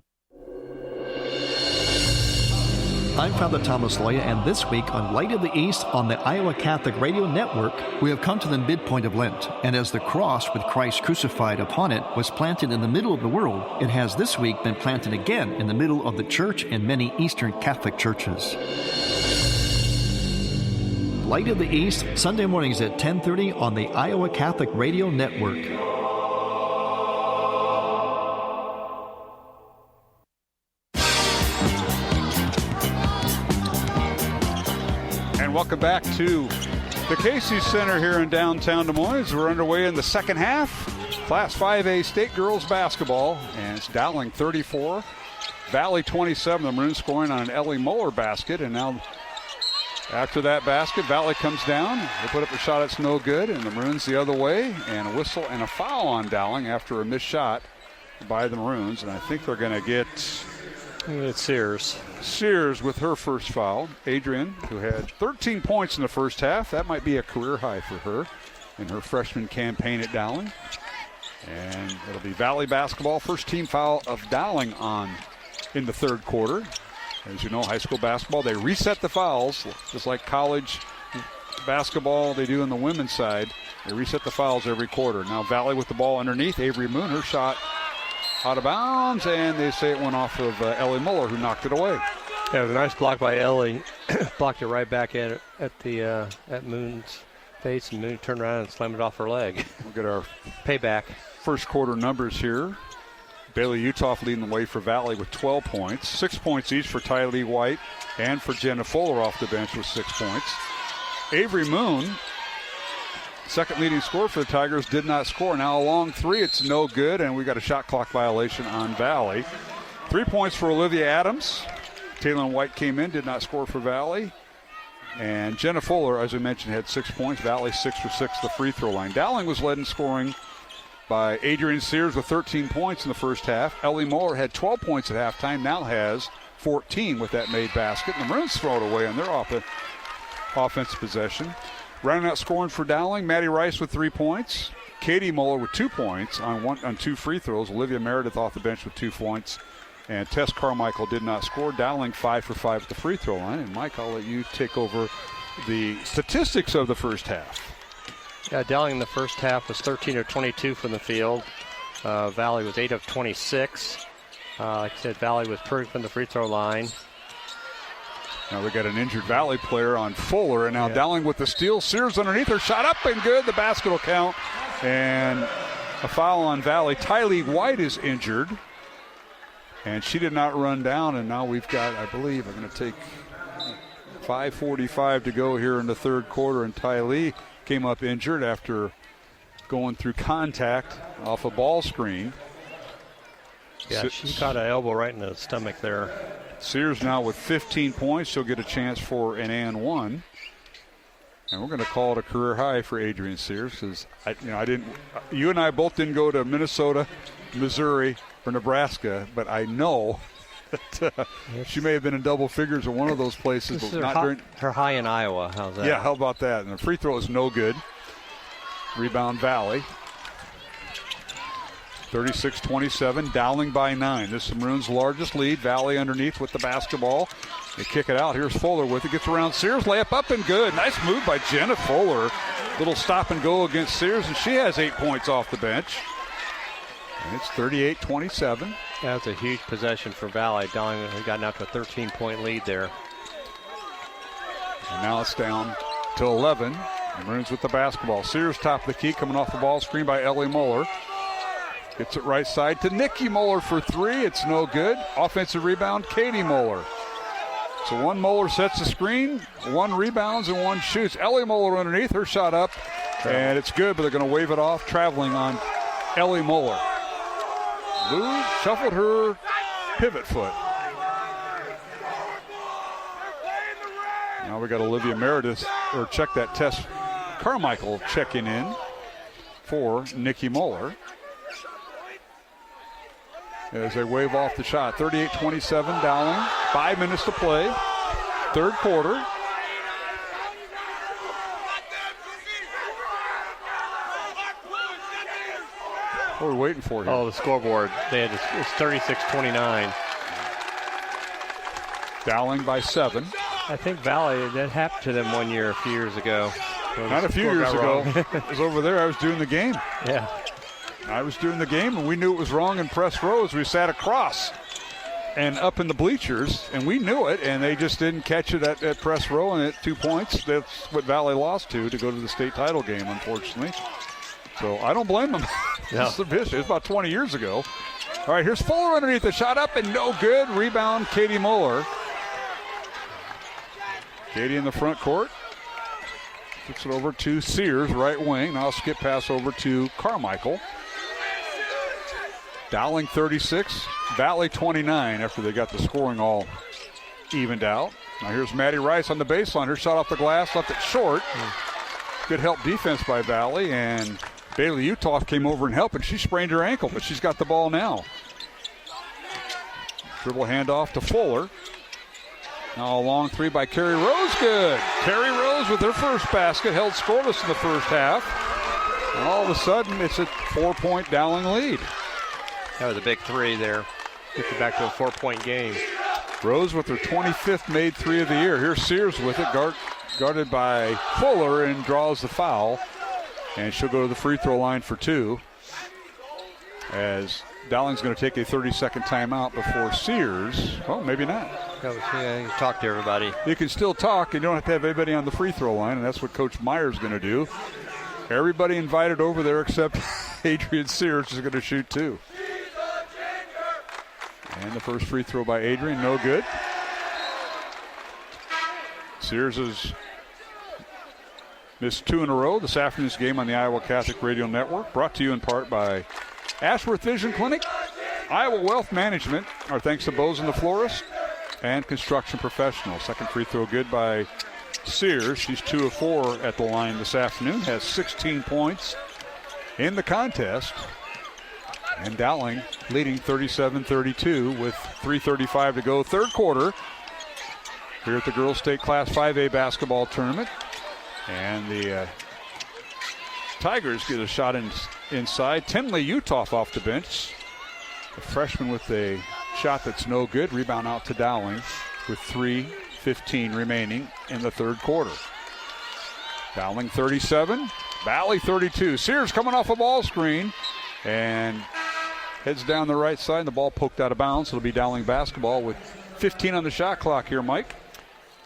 I'm Father Thomas Loya, and this week on Light of the East on the Iowa Catholic Radio Network, we have come to the midpoint of Lent, and as the cross with Christ crucified upon it was planted in the middle of the world, it has this week been planted again in the middle of the church in many Eastern Catholic churches. Light of the East, Sunday mornings at 10:30 on the Iowa Catholic Radio Network. Welcome back to the Casey Center here in downtown Des Moines. We're underway in the second half. Class 5A State Girls Basketball, and it's Dowling 34, Valley 27. The Maroons scoring on an Ellie Muller basket, and now after that basket, Valley comes down. They put up a shot that's no good, and the Maroons the other way, and a whistle and a foul on Dowling after a missed shot by the Maroons, and I think they're going to get... It's Sears. Sears with her first foul. Adrian, who had 13 points in the first half. That might be a career high for her in her freshman campaign at Dowling. And it'll be Valley basketball. First team foul of Dowling on in the third quarter. As you know, high school basketball, they reset the fouls, just like college basketball they do on the women's side. They reset the fouls every quarter. Now Valley with the ball underneath. Avery Moon, her shot out of bounds, and they say it went off of Ellie Muller, who knocked it away. Yeah, it was a nice block by Ellie. Blocked it right back at Moon's face, and Moon turned around and slammed it off her leg. We'll get our payback. First quarter numbers here. Bailey Utoff leading the way for Valley with 12 points. 6 points each for Tylee White and for Jenna Fuller off the bench with 6 points. Avery Moon, second leading scorer for the Tigers, did not score. Now a long three, it's no good, and we got a shot clock violation on Valley. 3 points for Olivia Adams. Taylor White came in, did not score for Valley. And Jenna Fuller, as we mentioned, had 6 points. Valley 6 for 6 the free throw line. Dowling was led in scoring by Adrian Sears with 13 points in the first half. Ellie Muller had 12 points at halftime, now has 14 with that made basket. And the Maroons throw it away on their offensive possession. Rounding out scoring for Dowling, Maddie Rice with 3 points. Katie Muller with 2 points on 2 free throws. Olivia Meredith off the bench with 2 points. And Tess Carmichael did not score. Dowling 5 for 5 at the free throw line. And Mike, I'll let you take over the statistics of the first half. Yeah, Dowling in the first half was 13 of 22 from the field. Valley was 8 of 26. Like I said, Valley was perfect from the free throw line. Now we got an injured Valley player on Fuller, and now Dowling with the steal. Sears underneath her, shot up and good. The basket will count. And a foul on Valley. Tylee White is injured, and she did not run down. And now we've got, I believe, I'm going to take 5:45 to go here in the third quarter, and Ty Lee came up injured after going through contact off a ball screen. Yeah, she caught an elbow right in the stomach there. Sears now with 15 points. She'll get a chance for an and one. And we're going to call it a career high for Adrian Sears because you and I both didn't go to Minnesota, Missouri, or Nebraska, but I know that she may have been in double figures in one of those places. This but is not during her high in Iowa. How's that? Yeah, how about that? And the free throw is no good. Rebound Valley. 36-27, Dowling by 9. This is the Maroons' largest lead. Valley underneath with the basketball. They kick it out. Here's Fuller with it. Gets around Sears. Layup up and good. Nice move by Jenna Fuller. Little stop and go against Sears, and she has 8 points off the bench. And it's 38-27. That's a huge possession for Valley. Dowling has gotten out to a 13-point lead there. And now it's down to 11. The Maroons with the basketball. Sears top of the key, coming off the ball screen by Ellie Moeller. Gets it right side to Nikki Moeller for three. It's no good. Offensive rebound, Katie Moeller. So one Moeller sets the screen, one rebounds, and one shoots. Ellie Moeller underneath, her shot up, and it's good, but they're going to wave it off, traveling on Ellie Moeller. Lou shuffled her pivot foot. Now we got Olivia Meredith, or check that test. Carmichael checking in for Nikki Moeller. As they wave off the shot. 38-27, Dowling. 5 minutes to play. Third quarter. What are we waiting for here? Oh, the scoreboard. It's 36-29. Dowling by 7. I think Valley, that happened to them 1 year, a few years ago. Not a few years ago. It was over there. I was doing the game. Yeah. I was doing the game, and we knew it was wrong in press rows. We sat across and up in the bleachers, and we knew it, and they just didn't catch it at press row, and at 2 points, that's what Valley lost to go to the state title game, unfortunately. So I don't blame them. No. It's about 20 years ago. All right, here's Fuller underneath the shot up, and no good. Rebound, Katie Moeller. Katie in the front court. Gets it over to Sears, right wing. Now skip pass over to Carmichael. Dowling 36, Valley 29 after they got the scoring all evened out. Now here's Maddie Rice on the baseline. Her shot off the glass, left it short. Good help defense by Valley, and Bailey Utoff came over and helped, and she sprained her ankle, but she's got the ball now. Dribble handoff to Fuller. Now a long three by Carrie Rose, good. Carrie Rose with her first basket, held scoreless in the first half. And all of a sudden, it's a 4-point Dowling lead. That was a big three there. Gets it back to a 4-point game. Rose with her 25th made three of the year. Here's Sears with it, guarded by Fuller, and draws the foul. And she'll go to the free throw line for two. As Dowling's going to take a 30-second timeout before Sears. Well, maybe not. You talk to everybody. You can still talk. You don't have to have everybody on the free throw line, and that's what Coach Meyer's going to do. Everybody invited over there except Adrian Sears is going to shoot two. And the first free throw by Adrian, no good. Sears has missed two in a row. This afternoon's game on the Iowa Catholic Radio Network, brought to you in part by Ashworth Vision Clinic, Iowa Wealth Management. Our thanks to Bozen the Florist, and Construction Professionals. Second free throw good by Sears. She's 2 of 4 at the line this afternoon. Has 16 points in the contest. And Dowling leading 37-32 with 3:35 to go. Third quarter here at the Girls State Class 5A basketball tournament. And the Tigers get a shot inside. Tinley Utoff off the bench. The freshman with a shot that's no good. Rebound out to Dowling with 3:15 remaining in the third quarter. Dowling 37, Valley 32. Sears coming off a ball screen and heads down the right side. The ball poked out of bounds. It'll be Dowling basketball with 15 on the shot clock here, Mike.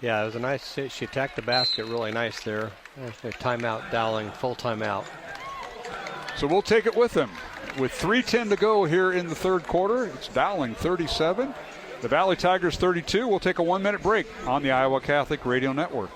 Yeah, it was a nice, she attacked the basket really nice there. Timeout, Dowling, full timeout. So we'll take it with them. With 3:10 to go here in the third quarter, it's Dowling 37, The Valley Tigers 32. We'll take a 1-minute break on the Iowa Catholic Radio Network.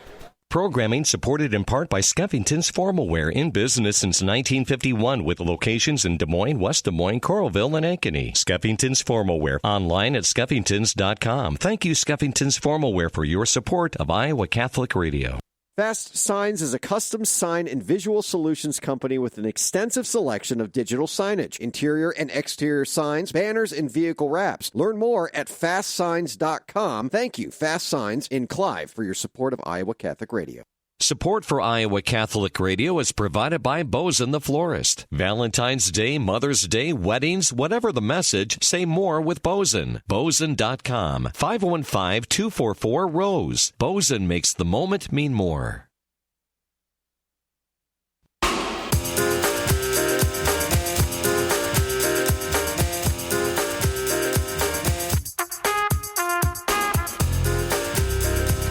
Programming supported in part by Skeffington's Formal Wear, in business since 1951 with locations in Des Moines, West Des Moines, Coralville, and Ankeny. Skeffington's Formal Wear, online at skeffingtons.com. Thank you, Skeffington's Formal Wear, for your support of Iowa Catholic Radio. Fast Signs is a custom sign and visual solutions company with an extensive selection of digital signage, interior and exterior signs, banners, and vehicle wraps. Learn more at fastsigns.com. Thank you, Fast Signs in Clive, for your support of Iowa Catholic Radio. Support for Iowa Catholic Radio is provided by Bozen the Florist. Valentine's Day, Mother's Day, weddings, whatever the message, say more with Bozen. Bozen.com. 515-244-ROSE. Bozen makes the moment mean more.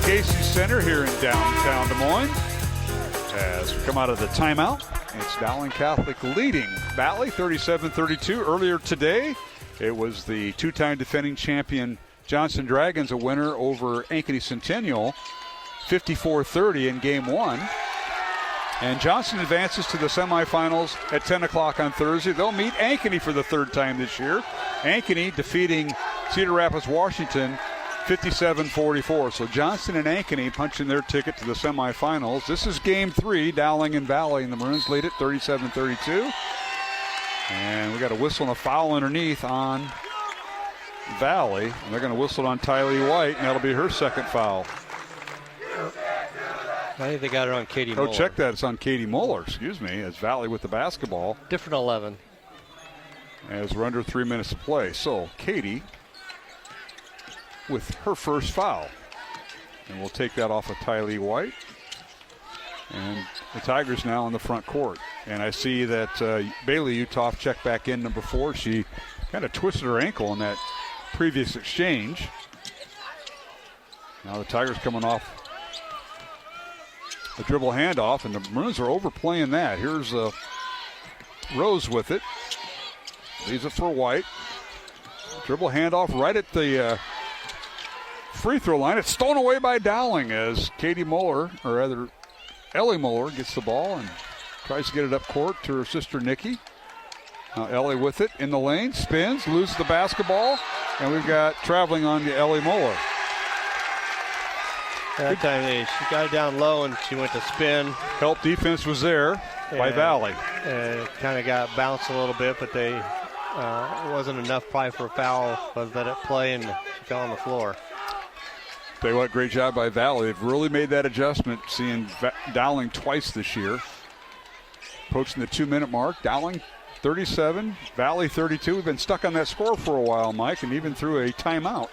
Casey Center here in downtown Des Moines. As we come out of the timeout, it's Dowling Catholic leading Valley 37-32. Earlier today, it was the two-time defending champion Johnson Dragons, a winner over Ankeny Centennial, 54-30 in Game 1. And Johnson advances to the semifinals at 10 o'clock on Thursday. They'll meet Ankeny for the third time this year. Ankeny defeating Cedar Rapids, Washington, 57-44. So Johnson and Ankeny punching their ticket to the semifinals. This is Game 3, Dowling and Valley, and the Maroons lead it 37-32. And we got a whistle and a foul underneath on Valley. And they're going to whistle it on Tylee White, and that'll be her second foul. I think they got it on Katie Muller. Oh, check that. It's on Katie Muller, excuse me, as Valley with the basketball. Different 11. As we're under 3 minutes to play. So Katie with her first foul. And we'll take that off of Tylee White. And the Tigers now in the front court. And I see that Bailey Utoff checked back in number 4. She kind of twisted her ankle in that previous exchange. Now the Tigers coming off a dribble handoff, and the Maroons are overplaying that. Here's Rose with it. Leaves it for White. Dribble handoff right at the free throw line. It's stolen away by Dowling as Katie Muller, or rather Ellie Muller, gets the ball and tries to get it up court to her sister Nikki. Now Ellie with it in the lane, spins, loses the basketball, and we've got traveling on to Ellie Muller. That time she got it down low and she went to spin. Help defense was there by Valley. Kind of got bounced a little bit, but they it wasn't enough probably for a foul, but let it play and she fell on the floor. Tell you what, great job by Valley. They've really made that adjustment, seeing Dowling twice this year. Approaching the 2-minute mark. Dowling 37, Valley 32. We've been stuck on that score for a while, Mike, and even through a timeout.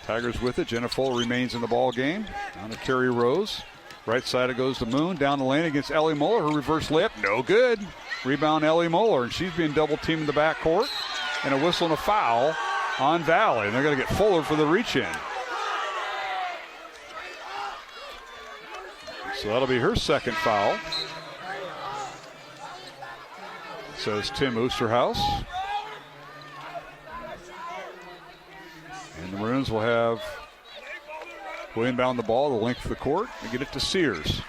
Tigers with it. Jenna Fuller remains in the ball game. Down to Carrie Rose. Right side it goes to Moon. Down the lane against Ellie Muller. Her reverse layup, no good. Rebound Ellie Muller, and she's being double teamed in the backcourt. And a whistle and a foul on Valley. And they're going to get Fuller for the reach-in. So that'll be her second foul. Says Tim Oosterhuis. And the Maroons will inbound the ball the length of the court and get it to Sears.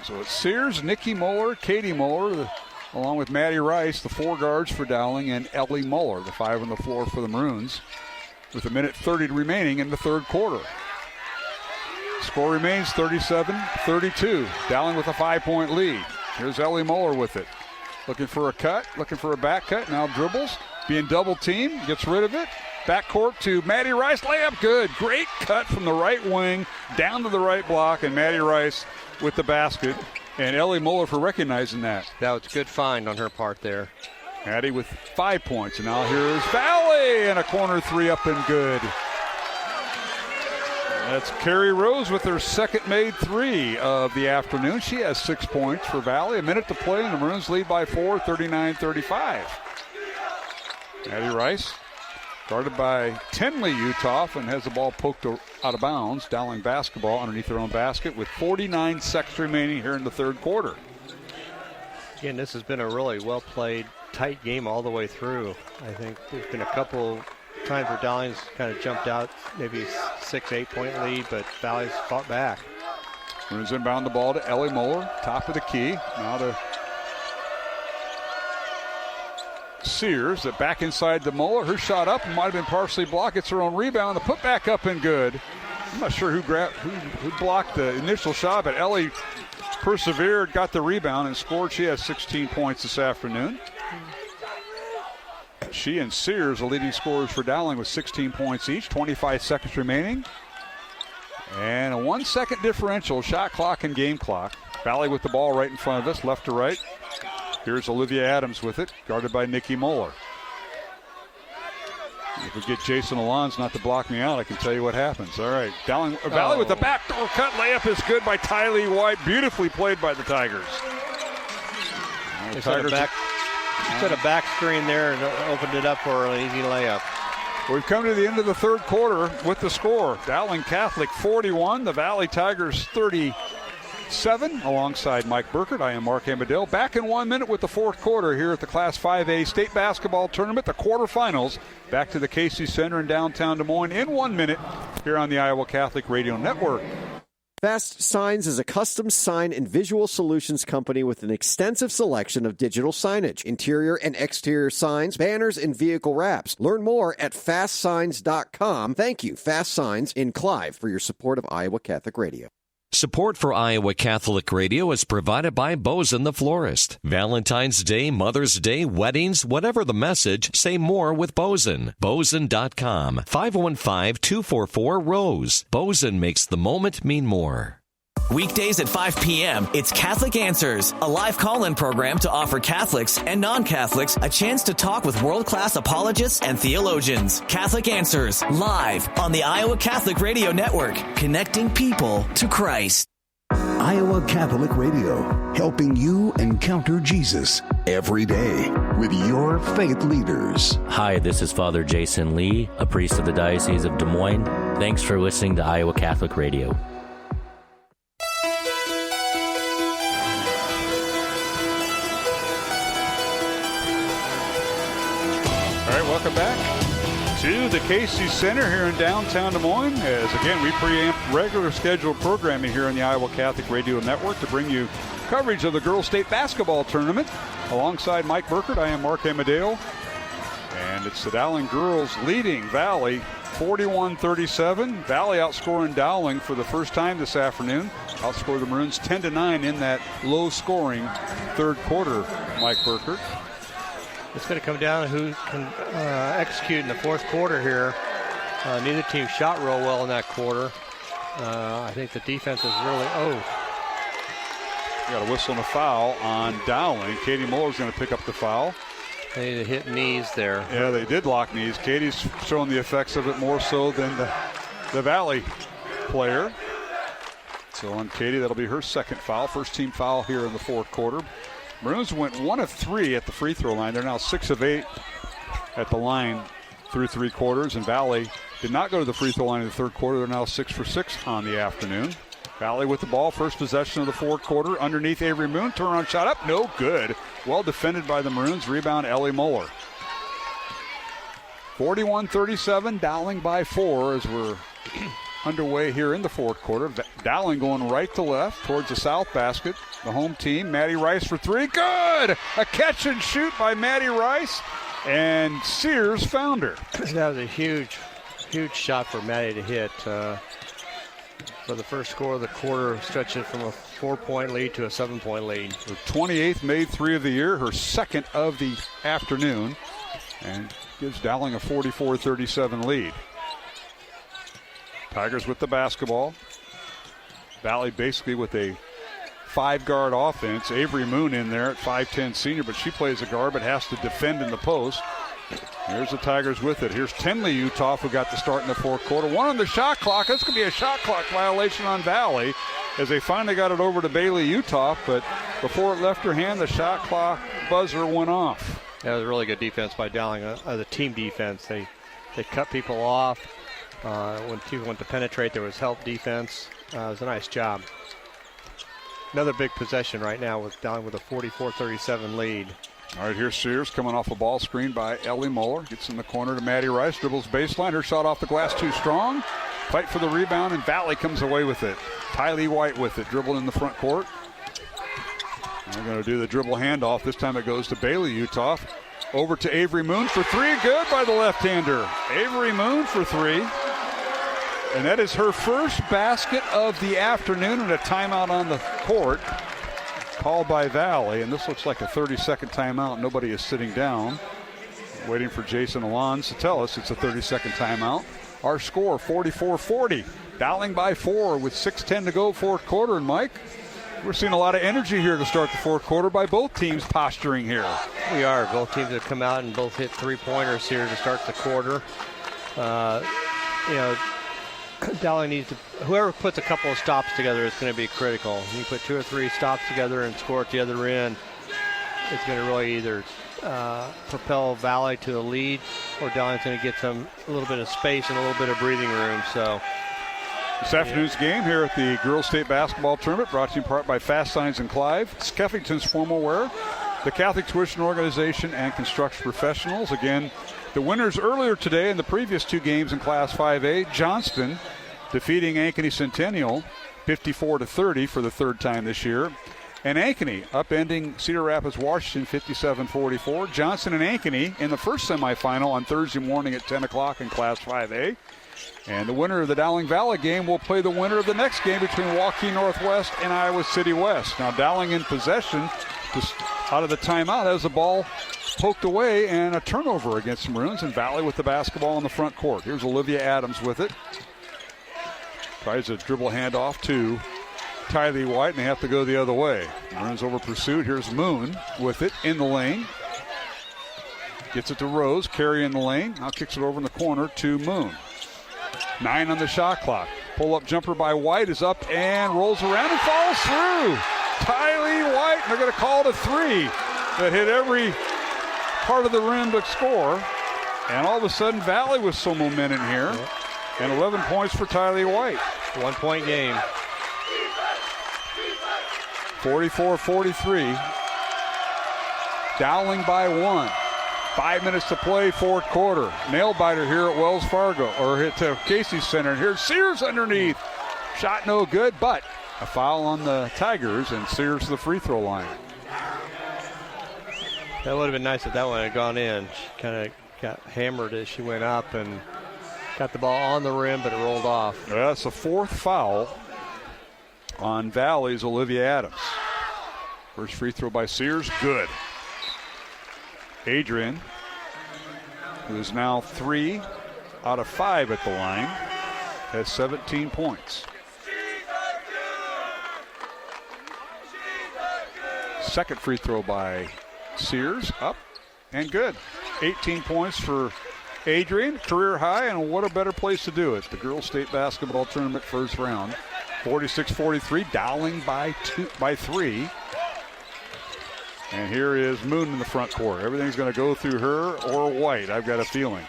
So it's Sears, Nikki Muller, Katie Muller, along with Maddie Rice, the 4 guards for Dowling, and Ellie Muller, the 5 on the floor for the Maroons, with 1:30 remaining in the third quarter. Score remains 37-32. Dowling with a 5-point lead. Here's Ellie Muller with it. Looking for a cut, looking for a back cut. Now dribbles, being double teamed, gets rid of it. Backcourt to Maddie Rice, layup good. Great cut from the right wing down to the right block, and Maddie Rice with the basket. And Ellie Muller for recognizing that. That was a good find on her part there. Maddie with 5 points, and now here's Valley, and a corner 3 up and good. That's Carrie Rose with her second made 3 of the afternoon. She has 6 points for Valley. A minute to play, and the Maroons lead by 4, 39-35. Maddie Rice guarded by Tenley Utoff, and has the ball poked out of bounds. Dowling basketball underneath their own basket with 49 seconds remaining here in the third quarter. Again, this has been a really well-played, tight game all the way through. I think there's been a couple times where Dowling's kind of jumped out, maybe 6-8 point lead, but Valley's fought back. Maroons inbound the ball to Ellie Moeller, top of the key. Now to Sears, back inside the Moeller. Her shot up might have been partially blocked. It's her own rebound. The putback up and good. I'm not sure who blocked the initial shot, but Ellie persevered, got the rebound, and scored. She has 16 points this afternoon. She and Sears are leading scorers for Dowling with 16 points each. 25 seconds remaining. And a 1 second differential, shot clock and game clock. Valley with the ball right in front of us, left to right. Here's Olivia Adams with it, guarded by Nikki Moeller. If we get Jason Alon's not to block me out, I can tell you what happens. All right, Valley with the backdoor cut. Layup is good by Tylee White. Beautifully played by the Tigers. They set a back screen there and opened it up for an easy layup. We've come to the end of the third quarter with the score. Dowling Catholic 41, the Valley Tigers 37. Alongside Mike Burkert, I am Mark Amadale. Back in 1 minute with the fourth quarter here at the Class 5A State Basketball Tournament, the quarterfinals. Back to the Casey Center in downtown Des Moines in 1 minute here on the Iowa Catholic Radio Network. Fast Signs is a custom sign and visual solutions company with an extensive selection of digital signage, interior and exterior signs, banners, and vehicle wraps. Learn more at fastsigns.com. Thank you, Fast Signs in Clive, for your support of Iowa Catholic Radio. Support for Iowa Catholic Radio is provided by Bozen the Florist. Valentine's Day, Mother's Day, weddings, whatever the message, say more with Bozen. Bozen.com. 515-244-ROSE. Bozen makes the moment mean more. Weekdays at 5 p.m., it's Catholic Answers, a live call-in program to offer Catholics and non-Catholics a chance to talk with world-class apologists and theologians. Catholic Answers, live on the Iowa Catholic Radio Network, connecting people to Christ. Iowa Catholic Radio, helping you encounter Jesus every day with your faith leaders. Hi, this is Father Jason Lee, a priest of the Diocese of Des Moines. Thanks for listening to Iowa Catholic Radio. All right, welcome back to the Casey Center here in downtown Des Moines. As again, we preempt regular scheduled programming here on the Iowa Catholic Radio Network to bring you coverage of the Girls State Basketball Tournament. Alongside Mike Burkert, I am Mark Amadale. And it's the Dowling girls leading Valley 41-37. Valley outscoring Dowling for the first time this afternoon. Outscored the Maroons 10-9 in that low-scoring third quarter, Mike Burkert. It's going to come down to who can execute in the fourth quarter here. Neither team shot real well in that quarter. I think the defense is really got a whistle and a foul on Dowling. Katie Muller's going to pick up the foul. They need to hit knees there. Yeah, they did lock knees. Katie's showing the effects of it more so than the Valley player. So on Katie, that'll be her second foul. First team foul here in the fourth quarter. Maroons went 1 of 3 at the free throw line. They're now 6 of 8 at the line through three quarters. And Valley did not go to the free throw line in the third quarter. They're now 6 for 6 on the afternoon. Valley with the ball, first possession of the fourth quarter. Underneath Avery Moon, turnaround shot up, no good. Well defended by the Maroons. Rebound, Ellie Moeller. 41-37, Dowling by 4 as we're underway here in the fourth quarter. Dowling going right to left towards the south basket. The home team, Maddie Rice for 3. Good! A catch and shoot by Maddie Rice, and Sears found her. That was a huge shot for Maddie to hit. For the first score of the quarter, stretching from a 4-point lead to a 7-point lead. Her 28th made 3 of the year, her second of the afternoon, and gives Dowling a 44-37 lead. Tigers with the basketball. Valley basically with a 5-guard offense. Avery Moon in there at 5'10 senior, but she plays a guard but has to defend in the post. Here's the Tigers with it. Here's Tenley Uthoff, who got the start in the fourth quarter. 1 on the shot clock. That's going to be a shot clock violation on Valley as they finally got it over to Bailey Uthoff, but before it left her hand, the shot clock buzzer went off. That was a really good defense by Dowling, the team defense. They cut people off. When people went to penetrate, there was help defense. It was a nice job. Another big possession right now with Dowling with a 44-37 lead. All right, here's Sears coming off a ball screen by Ellie Muller. Gets in the corner to Maddie Rice. Dribbles baseline. Her shot off the glass too strong. Fight for the rebound, and Valley comes away with it. Tylee White with it. Dribbled in the front court. And they're going to do the dribble handoff. This time it goes to Bailey Uthoff. Over to Avery Moon for three. Good by the left-hander. Avery Moon for three. And that is her first basket of the afternoon, and a timeout on the court called by Valley. And this looks like a 30-second timeout. Nobody is sitting down. Waiting for Jason Alons to tell us it's a 30-second timeout. Our score, 44-40. Dowling by 4 with 6:10 to go, fourth quarter. And Mike, we're seeing a lot of energy here to start the fourth quarter by both teams posturing here. We are. Both teams have come out and both hit three-pointers here to start the quarter. Dowling needs to, whoever puts a couple of stops together is going to be critical. You put 2 or 3 stops together and score at the other end, it's going to really either propel Valley to the lead, or Dowling's going to get a little bit of space and a little bit of breathing room. So this afternoon's game here at the Girls State Basketball Tournament, brought to you in part by Fast Signs and Clive, Skeffington's Formal Wear, the Catholic Tuition Organization, and Construction Professionals. Again, the winners earlier today in the previous 2 games in Class 5A, Johnston defeating Ankeny Centennial 54-30 for the third time this year. And Ankeny upending Cedar Rapids, Washington 57-44. Johnston and Ankeny in the first semifinal on Thursday morning at 10 o'clock in Class 5A. And the winner of the Dowling Valley game will play the winner of the next game between Waukee Northwest and Iowa City West. Now Dowling in possession, just out of the timeout, has the ball poked away and a turnover against the Maroons, and Valley with the basketball in the front court. Here's Olivia Adams with it. Tries a dribble handoff to Tylee White, and they have to go the other way. Maroons over pursuit. Here's Moon with it in the lane. Gets it to Rose, Carey in the lane. Now kicks it over in the corner to Moon. 9 on the shot clock. Pull-up jumper by White is up and rolls around and falls through. Tylee White, and they're going to call it a 3 that hit every part of the rim to score. And all of a sudden, Valley with some momentum here. Yep. And 11 points for Tylee White. 1-point game. 44-43. Dowling by 1. 5 minutes to play, fourth quarter. Nail biter here at Wells Fargo, or hit to Casey Center. And here's Sears underneath. Shot no good, but a foul on the Tigers, and Sears to the free throw line. That would have been nice if that one had gone in. She kind of got hammered as she went up and got the ball on the rim, but it rolled off. Yeah, that's the fourth foul on Valley's Olivia Adams. First free throw by Sears, good. Adrian, who is now 3 out of 5 at the line, has 17 points. Second free throw by Sears, up and good. 18 points for Adrian, career high, and what a better place to do it. The Girls State Basketball Tournament first round. 46-43, Dowling by 3. And here is Moon in the front court. Everything's going to go through her or White, I've got a feeling.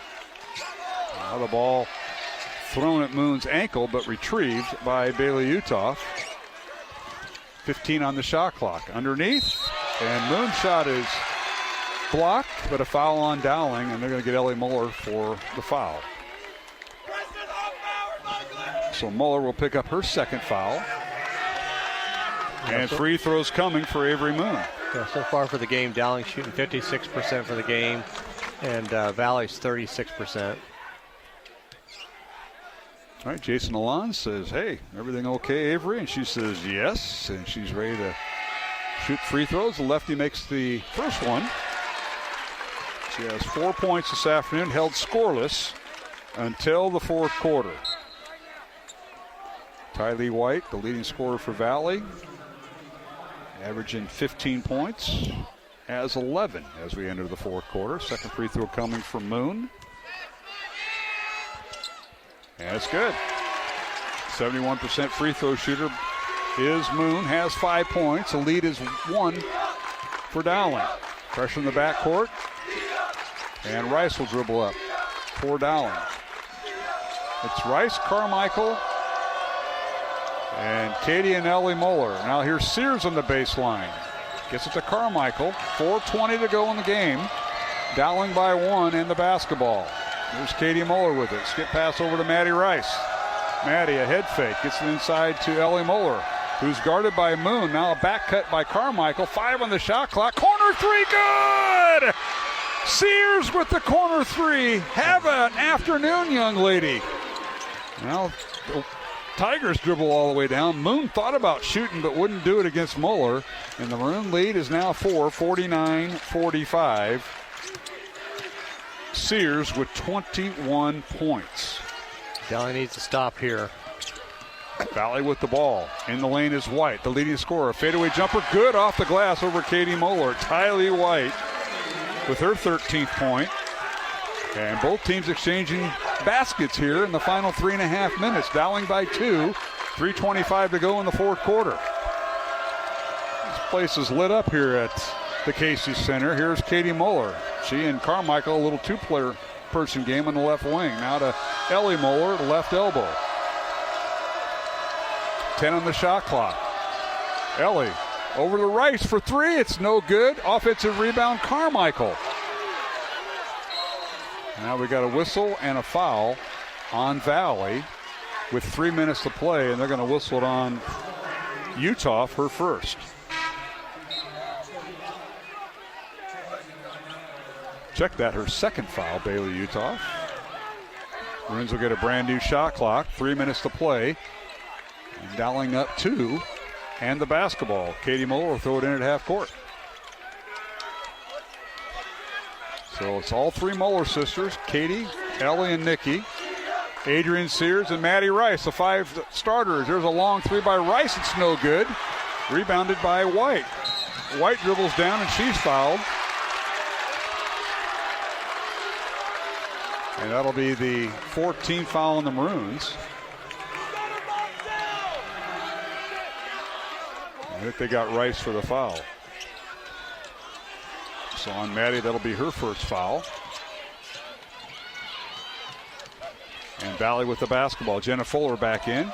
Now the ball thrown at Moon's ankle, but retrieved by Bailey Uthoff. 15 on the shot clock. Underneath, and Moon's shot is blocked, but a foul on Dowling, and they're going to get Ellie Muller for the foul. So Muller will pick up her second foul. And free throws coming for Avery Moon. Yeah, so far for the game, Dowling shooting 56% for the game, and Valley's 36%. All right, Jason Alon says, hey, everything okay, Avery? And she says, yes, and she's ready to shoot free throws. The lefty makes the first one. She has 4 points this afternoon, held scoreless until the fourth quarter. Tylee White, the leading scorer for Valley, averaging 15 points, has 11 as we enter the fourth quarter. Second free throw coming from Moon. And it's good. 71% free throw shooter is Moon, has 5 points. The lead is 1 for Dowling. Pressure in the backcourt. And Rice will dribble up for Dowling. It's Rice, Carmichael, and Katie and Ellie Muller. Now here's Sears on the baseline. Gets it to Carmichael. 4:20 to go in the game. Dowling by 1 and the basketball. There's Katie Moeller with it. Skip pass over to Maddie Rice. Maddie, a head fake. Gets it inside to Ellie Moeller, who's guarded by Moon. Now a back cut by Carmichael. 5 on the shot clock. Corner 3, good! Sears with the corner 3. Have an afternoon, young lady. Now, the Tigers dribble all the way down. Moon thought about shooting but wouldn't do it against Moeller. And the Maroon lead is now 4, 49-45. Sears with 21 points. Dowling needs to stop here. Valley with the ball. In the lane is White, the leading scorer. Fadeaway jumper, good off the glass over Katie Moeller. Tylee White with her 13th point. And both teams exchanging baskets here in the final 3.5 minutes. Dowling by 2. 3:25 to go in the fourth quarter. This place is lit up here at the Casey Center. Here's Katie Moeller. She and Carmichael, a little two-player person game on the left wing. Now to Ellie Moeller, left elbow. 10 on the shot clock. Ellie over to Rice for 3. It's no good. Offensive rebound, Carmichael. Now we got a whistle and a foul on Valley with 3 minutes to play, and they're going to whistle it on Utah, her first. Check that, her second foul, Bailey Utah. Maroons will get a brand new shot clock, 3 minutes to play. And Dowling up 2, and the basketball. Katie Moeller will throw it in at half court. So it's all 3 Moeller sisters, Katie, Ellie, and Nikki. Adrian Sears and Maddie Rice, the 5 starters. There's a long 3 by Rice. It's no good. Rebounded by White. White dribbles down, and she's fouled. And that'll be the 14th foul on the Maroons. I think they got Rice for the foul. So on Maddie, that'll be her first foul. And Valley with the basketball. Jenna Fuller back in.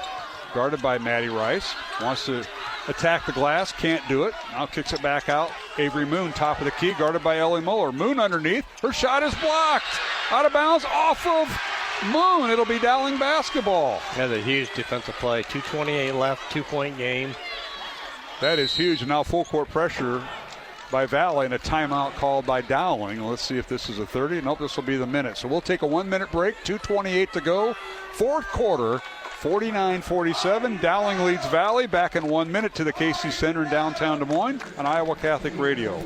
Guarded by Maddie Rice. Wants to attack the glass. Can't do it. Now kicks it back out. Avery Moon, top of the key. Guarded by Ellie Moeller. Moon underneath. Her shot is blocked. Out of bounds off of Moon. It'll be Dowling basketball. That's a huge defensive play. 2:28 left, 2-point game. That is huge. Now full court pressure by Valley and a timeout called by Dowling. Let's see if this is a 30. Nope, this will be the minute. So we'll take a 1-minute break. 2:28 to go. Fourth quarter, 49-47. Dowling leads Valley. Back in 1 minute to the Casey Center in downtown Des Moines on Iowa Catholic Radio.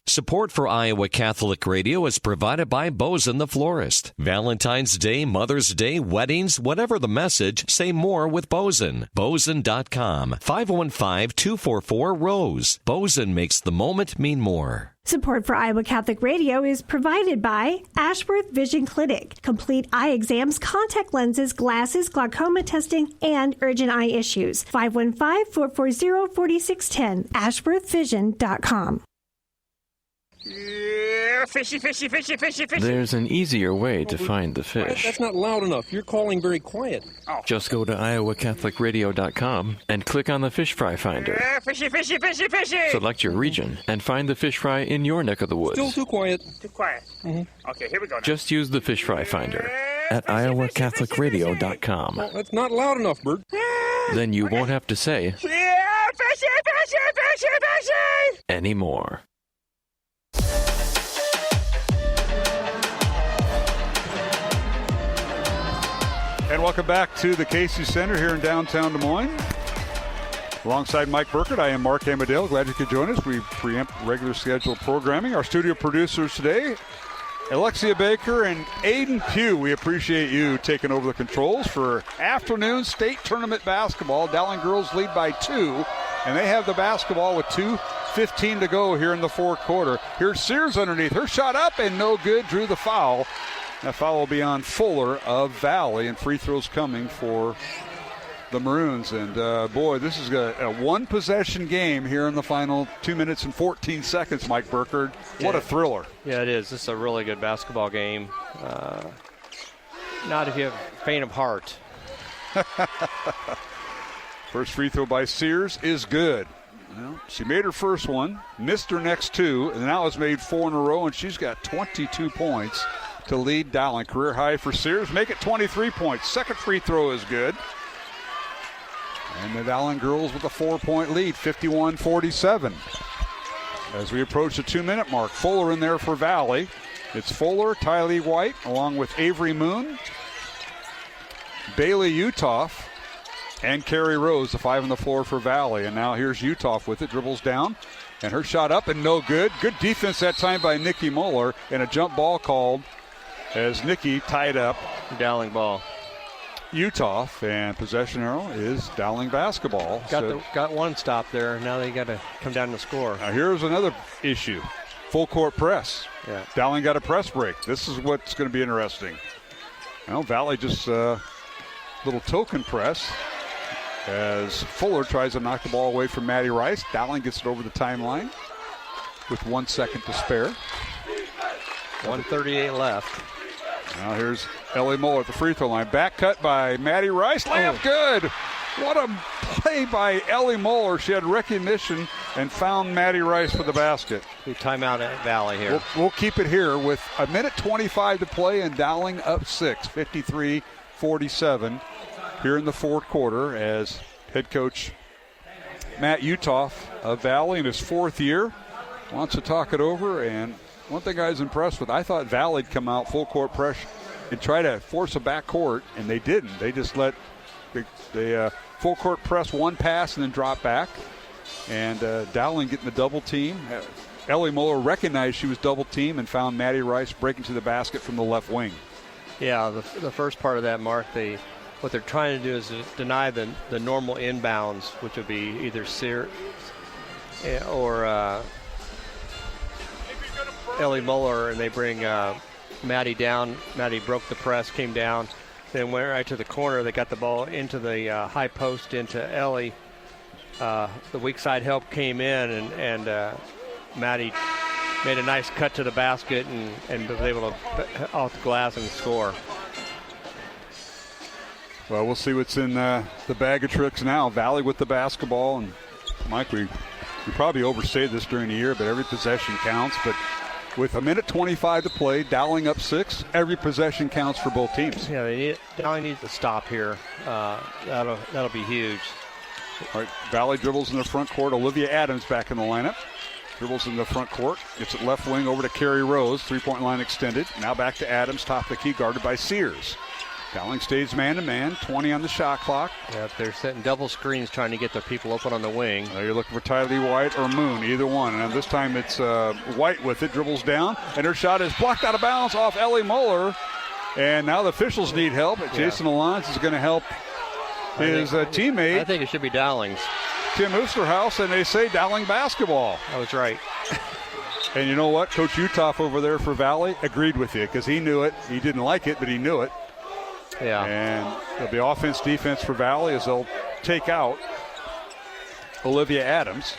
Support for Iowa Catholic Radio is provided by Bozen the Florist. Valentine's Day, Mother's Day, weddings, whatever the message, say more with Bozen. Bozen.com. 515-244-ROSE. Bozen makes the moment mean more. Support for Iowa Catholic Radio is provided by Ashworth Vision Clinic. Complete eye exams, contact lenses, glasses, glaucoma testing, and urgent eye issues. 515-440-4610. AshworthVision.com. Yeah, fishy, fishy, fishy, fishy, fishy. There's an easier way to find the fish. That's not loud enough. You're calling very quiet. Oh. Just go to iowacatholicradio.com and click on the fish fry finder. Yeah, fishy, fishy, fishy, fishy. Select your region and find the fish fry in your neck of the woods. Still too quiet. Too quiet. Mm-hmm. Okay, here we go now. Just use the fish fry finder at iowacatholicradio.com. Well, that's not loud enough, Bert. Then you won't have to say yeah, fishy, fishy, fishy, fishy anymore. And welcome back to the Casey Center here in downtown Des Moines. Alongside Mike Burkett, I am Mark Amadale. Glad you could join us. We preempt regular scheduled programming. Our studio producers today, Alexia Baker and Aiden Pugh. We appreciate you taking over the controls for afternoon state tournament basketball. Dowling girls lead by 2, and they have the basketball with 2:15 to go here in the fourth quarter. Here's Sears underneath. Her shot up and no good. Drew the foul. That foul will be on Fuller of Valley, and free throws coming for the Maroons. And, boy, this is a one-possession game here in the final 2 minutes and 14 seconds, Mike Burkert. What a thriller. Yeah, it is. This is a really good basketball game. Not if you have faint of heart. First free throw by Sears is good. Well, she made her first one, missed her next two, and now has made 4 in a row, and she's got 22 points to lead Dowling. Career high for Sears. Make it 23 points. Second free throw is good. And the Dowling girls with a 4-point lead, 51-47. As we approach the 2-minute mark, Fuller in there for Valley. It's Fuller, Tylee White, along with Avery Moon, Bailey Utoff, and Carrie Rose, the 5 on the floor for Valley. And now here's Utoff with it, dribbles down, and her shot up and no good. Good defense that time by Nikki Muller, and a jump ball called as Nikki tied up. Dowling ball. Utoff, and possession arrow is Dowling basketball. Got one stop there. Now they got to come down and score. Now here's another issue. Full court press. Yeah. Dowling got a press break. This is what's going to be interesting. Well, Valley just little token press as Fuller tries to knock the ball away from Maddie Rice. Dowling gets it over the timeline with 1 second to spare. 1:38 left. Now here's Ellie Muller at the free throw line. Back cut by Maddie Rice. Layup good. What a play by Ellie Muller. She had recognition and found Maddie Rice for the basket. Timeout at Valley here. We'll keep it here with 1:25 to play and Dowling up 6, 53-47 here in the fourth quarter as head coach Matt Utoff of Valley in his fourth year wants to talk it over. And one thing I was impressed with, I thought Valley'd come out full court pressure and try to force a backcourt, and they didn't. They just let the full court press one pass and then drop back. And Dowling getting the double team. Ellie Muller recognized she was double teamed and found Maddie Rice breaking to the basket from the left wing. Yeah, the first part of that, Mark, what they're trying to do is deny the normal inbounds, which would be either Sear or Ellie Muller, and they bring Maddie down. Maddie broke the press, came down, then went right to the corner. They got the ball into the high post into Ellie. The weak side help came in, and Maddie made a nice cut to the basket and was able to off the glass and score. Well, we'll see what's in the bag of tricks now. Valley with the basketball, and Mike, we probably overstated this during the year, but every possession counts. But with 1:25 to play, Dowling up 6, every possession counts for both teams. Yeah, Dowling needs to stop here. That'll be huge. All right, Valley dribbles in the front court. Olivia Adams back in the lineup. Dribbles in the front court. Gets it left wing over to Carrie Rose. Three-point line extended. Now back to Adams, top of the key, guarded by Sears. Dowling stays man-to-man, 20 on the shot clock. Yeah, they're setting double screens trying to get their people open on the wing. Now you're looking for Tylee White or Moon, either one. And this time it's White with it, dribbles down, and her shot is blocked out of bounds off Ellie Muller. And now the officials need help. Yeah. Jason Alonso is going to help his teammate. I think it should be Dowling's. Tim Oosterhouse, and they say Dowling basketball. I was right. And you know what? Coach Utoff over there for Valley agreed with you because he knew it. He didn't like it, but he knew it. Yeah. And there'll be offense, defense for Valley as they'll take out Olivia Adams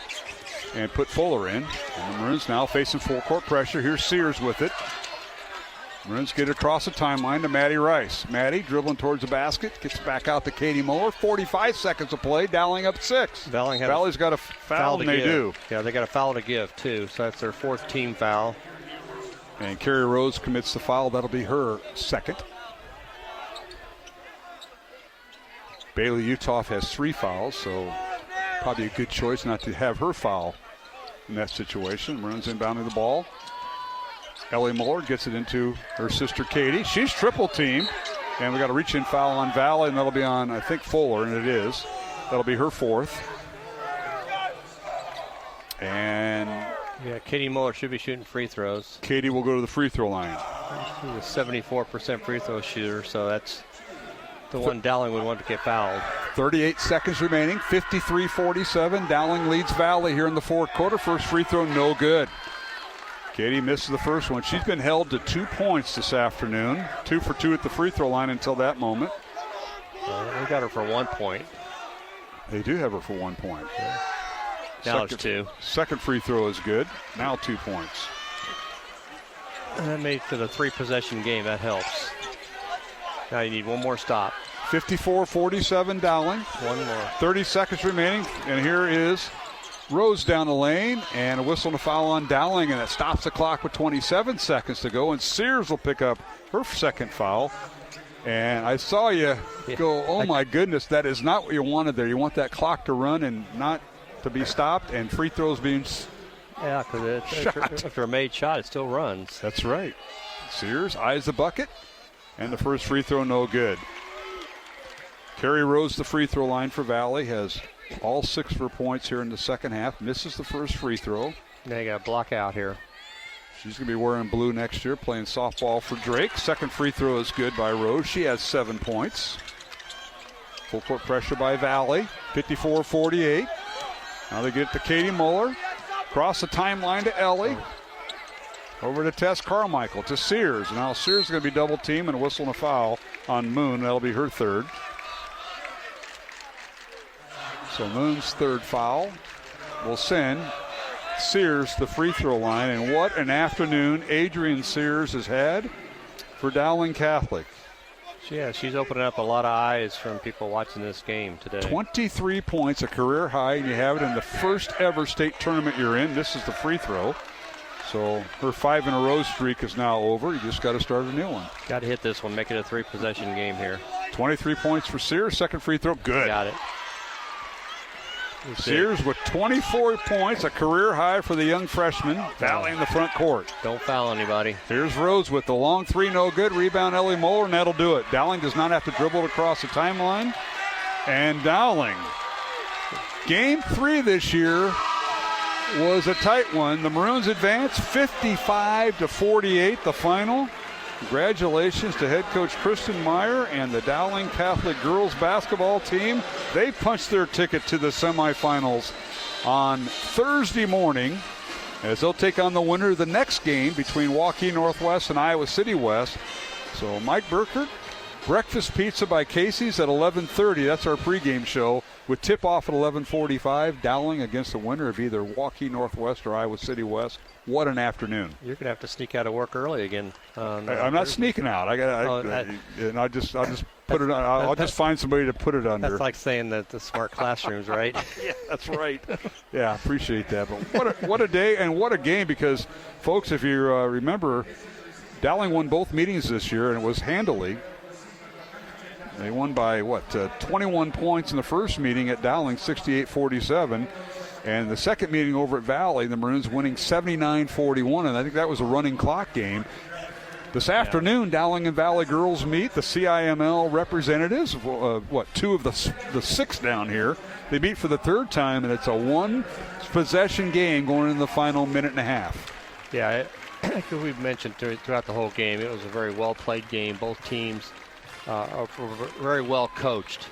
and put Fuller in. And the Maroons now facing full court pressure. Here's Sears with it. Maroons get across the timeline to Maddie Rice. Maddie dribbling towards the basket, gets back out to Katie Muller. 45 seconds to play, Dowling up 6. Valley's got a foul, and they do. Yeah, they got a foul to give, too. So that's their fourth team foul. And Carrie Rose commits the foul. That'll be her second. Bailey Utoff has 3 fouls, so probably a good choice not to have her foul in that situation. Maroons inbounding the ball. Ellie Muller gets it into her sister Katie. She's triple teamed, and we got a reach-in foul on Valley, and that'll be on, I think, Fuller, and it is. That'll be her fourth. And yeah, Katie Muller should be shooting free throws. Katie will go to the free throw line. She's a 74% free throw shooter, so that's the one Dowling would want to get fouled. 38 seconds remaining, 53-47. Dowling leads Valley here in the fourth quarter. First free throw, no good. Katie misses the first one. She's been held to 2 points this afternoon. 2 for 2 at the free throw line until that moment. They got her for 1 point. They do have her for 1 point. Yeah. Now it's 2. Second free throw is good. Now 2 points. And that makes it a 3-possession game. That helps. Now you need one more stop. 54-47 Dowling. One more. 30 seconds remaining. And here is Rose down the lane, and a whistle and a foul on Dowling, and it stops the clock with 27 seconds to go, and Sears will pick up her second foul. And I saw you go, oh, my goodness, that is not what you wanted there. You want that clock to run and not to be stopped, and free throws being Yeah, because after a made shot, it still runs. That's right. Sears eyes the bucket, and the first free throw no good. Carrie Rose, the free throw line for Valley, has all 6 of her points here in the second half. Misses the first free throw. Now you got a block out here. She's going to be wearing blue next year, playing softball for Drake. Second free throw is good by Rose. She has 7 points. Full court pressure by Valley, 54-48. Now they get it to Katie Muller. Across the timeline to Ellie. Over to Tess Carmichael, to Sears. Now Sears is going to be double teamed and a whistle and a foul on Moon. That'll be her third. So Moon's third foul will send Sears the free throw line. And what an afternoon Adrian Sears has had for Dowling Catholic. Yeah, she's opening up a lot of eyes from people watching this game today. 23 points, a career high, and you have it in the first ever state tournament you're in. This is the free throw. So her 5-in-a-row streak is now over. You just got to start a new one. Got to hit this one, make it a 3-possession game here. 23 points for Sears. Second free throw, good. Got it. Sears with 24 points, a career high for the young freshman. Valley in the front court. Don't foul anybody. Here's Rose with the long three, no good. Rebound, Ellie Moeller, and that'll do it. Dowling does not have to dribble it across the timeline. And Dowling, game 3 this year was a tight one. The Maroons advance 55-48, the final. Congratulations to head coach Kristen Meyer and the Dowling Catholic girls basketball team. They punched their ticket to the semifinals on Thursday morning as they'll take on the winner of the next game between Waukee Northwest and Iowa City West. So Mike Burkert, breakfast pizza by Casey's at 11:30. That's our pregame show with tip-off at 11:45. Dowling against the winner of either Waukee Northwest or Iowa City West. What an afternoon! You're gonna have to sneak out of work early again. I'm not sneaking out. I'll just put it on. I'll just find somebody to put it under. That's like saying that the smart classrooms, right? Yeah, that's right. Yeah, appreciate that. But what a day and what a game! Because folks, if you remember, Dowling won both meetings this year, and it was handily. They won by 21 points in the first meeting at Dowling, 68-47. And the second meeting over at Valley, the Maroons winning 79-41, and I think that was a running clock game. This afternoon, Dowling and Valley girls meet. The CIML representatives, 2 of the 6 down here, they meet for the third time, and it's a one-possession game going into the final minute and a half. Yeah, like we've mentioned throughout the whole game, it was a very well-played game. Both teams are very well coached.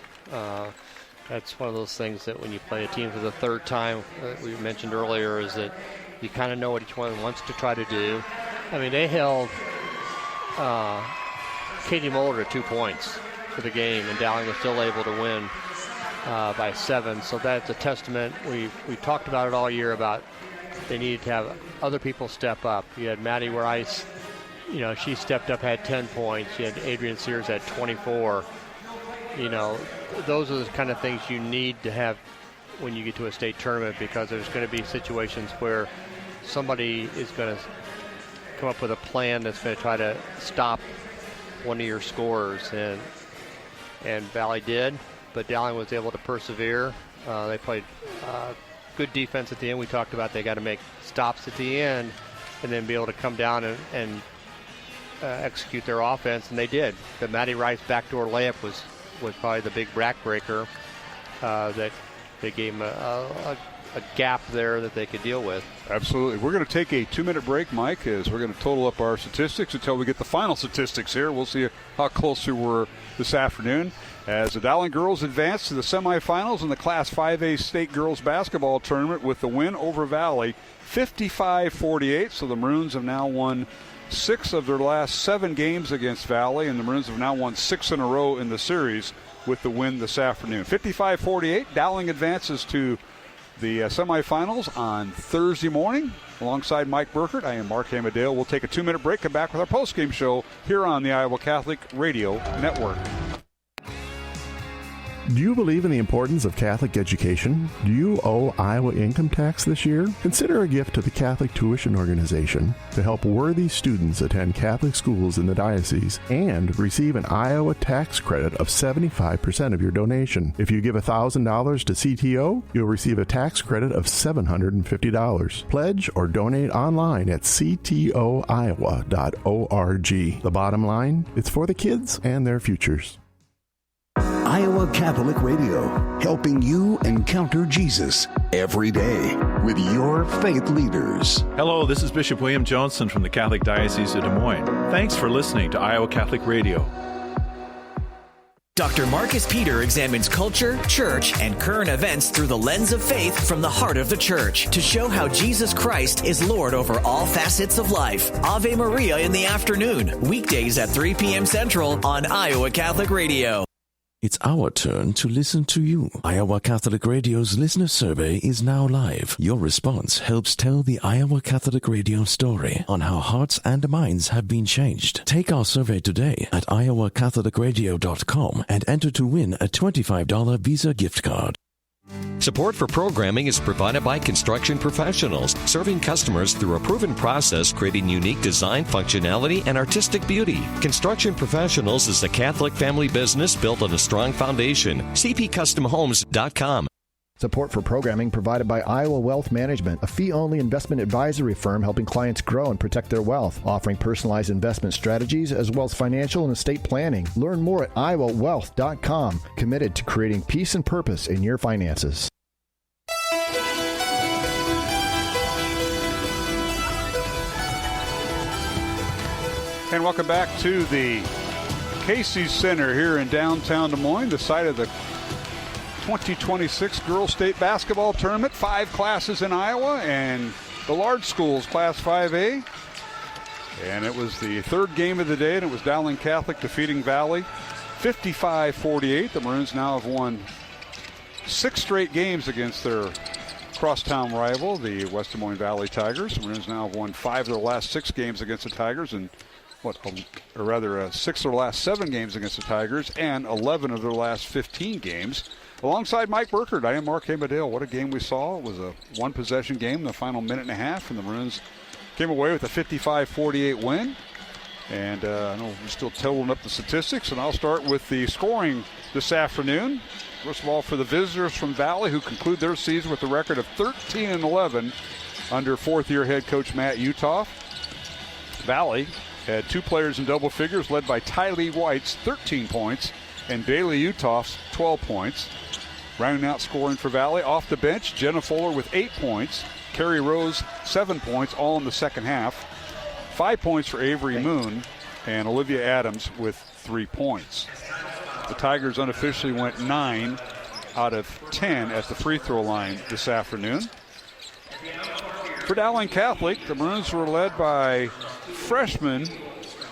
That's one of those things that when you play a team for the third time, we mentioned earlier, is that you kind of know what each one wants to try to do. I mean, they held Katie Mulder to 2 points for the game, and Dowling was still able to win by 7. So that's a testament. We talked about it all year about they needed to have other people step up. You had Maddie Rice, she stepped up, had 10 points. You had Adrian Sears at 24. Those are the kind of things you need to have when you get to a state tournament, because there's going to be situations where somebody is going to come up with a plan that's going to try to stop one of your scorers, and Valley did, but Dowling was able to persevere. They played good defense at the end. We talked about they got to make stops at the end and then be able to come down and execute their offense, and they did. The Maddie Rice backdoor layup was probably the big backbreaker that they gave them a gap there that they could deal with. Absolutely. We're going to take a 2-minute break, Mike, as we're going to total up our statistics until we get the final statistics here. We'll see how close we were this afternoon as the Dowling girls advance to the semifinals in the Class 5A State Girls Basketball Tournament with the win over Valley, 55-48. So the Maroons have now won 6 of their last 7 games against Valley, and the Maroons have now won 6 in a row in the series with the win this afternoon. 55-48, Dowling advances to the semifinals on Thursday morning. Alongside Mike Burkert, I am Mark Hamadale. We'll take a 2-minute break, come back with our postgame show here on the Iowa Catholic Radio Network. Do you believe in the importance of Catholic education? Do you owe Iowa income tax this year? Consider a gift to the Catholic Tuition Organization to help worthy students attend Catholic schools in the diocese and receive an Iowa tax credit of 75% of your donation. If you give $1,000 to CTO, you'll receive a tax credit of $750. Pledge or donate online at ctoiowa.org. The bottom line, it's for the kids and their futures. Iowa Catholic Radio, helping you encounter Jesus every day with your faith leaders. Hello, this is Bishop William Joensen from the Catholic Diocese of Des Moines. Thanks for listening to Iowa Catholic Radio. Dr. Marcus Peter examines culture, church, and current events through the lens of faith from the heart of the church to show how Jesus Christ is Lord over all facets of life. Ave Maria in the afternoon, weekdays at 3 p.m. Central on Iowa Catholic Radio. It's our turn to listen to you. Iowa Catholic Radio's listener survey is now live. Your response helps tell the Iowa Catholic Radio story on how hearts and minds have been changed. Take our survey today at iowacatholicradio.com and enter to win a $25 Visa gift card. Support for programming is provided by construction professionals, serving customers through a proven process, creating unique design, functionality, and artistic beauty. Construction Professionals is a Catholic family business built on a strong foundation. cpcustomhomes.com. Support for programming provided by Iowa Wealth Management, a fee-only investment advisory firm helping clients grow and protect their wealth, offering personalized investment strategies as well as financial and estate planning. Learn more at iowawealth.com, committed to creating peace and purpose in your finances. And welcome back to the Casey's Center here in downtown Des Moines, the site of the 2026 Girls State Basketball Tournament. 5 classes in Iowa and the large schools, Class 5A. And it was the third game of the day, and it was Dowling Catholic defeating Valley 55-48. The Maroons now have won 6 straight games against their crosstown rival, the West Des Moines Valley Tigers. The Maroons now have won 5 of their last 6 games against the Tigers, and 6 of their last 7 games against the Tigers, and 11 of their last 15 games. Alongside Mike Burkert, I am Mark Hamadale. What a game we saw. It was a one-possession game in the final minute and a half, and the Maroons came away with a 55-48 win. And I know we're still totaling up the statistics, and I'll start with the scoring this afternoon. First of all, for the visitors from Valley, who conclude their season with a record of 13-11 under fourth-year head coach Matt Utoff. Valley had 2 players in double figures, led by Tylee White's 13 points and Bailey Utoff's 12 points. Rounding out scoring for Valley, off the bench, Jenna Fuller with 8 points, Carrie Rose 7 points, all in the second half. 5 points for Avery Moon, and Olivia Adams with 3 points. The Tigers unofficially went 9 out of 10 at the free throw line this afternoon. For Dowling Catholic, the Maroons were led by freshman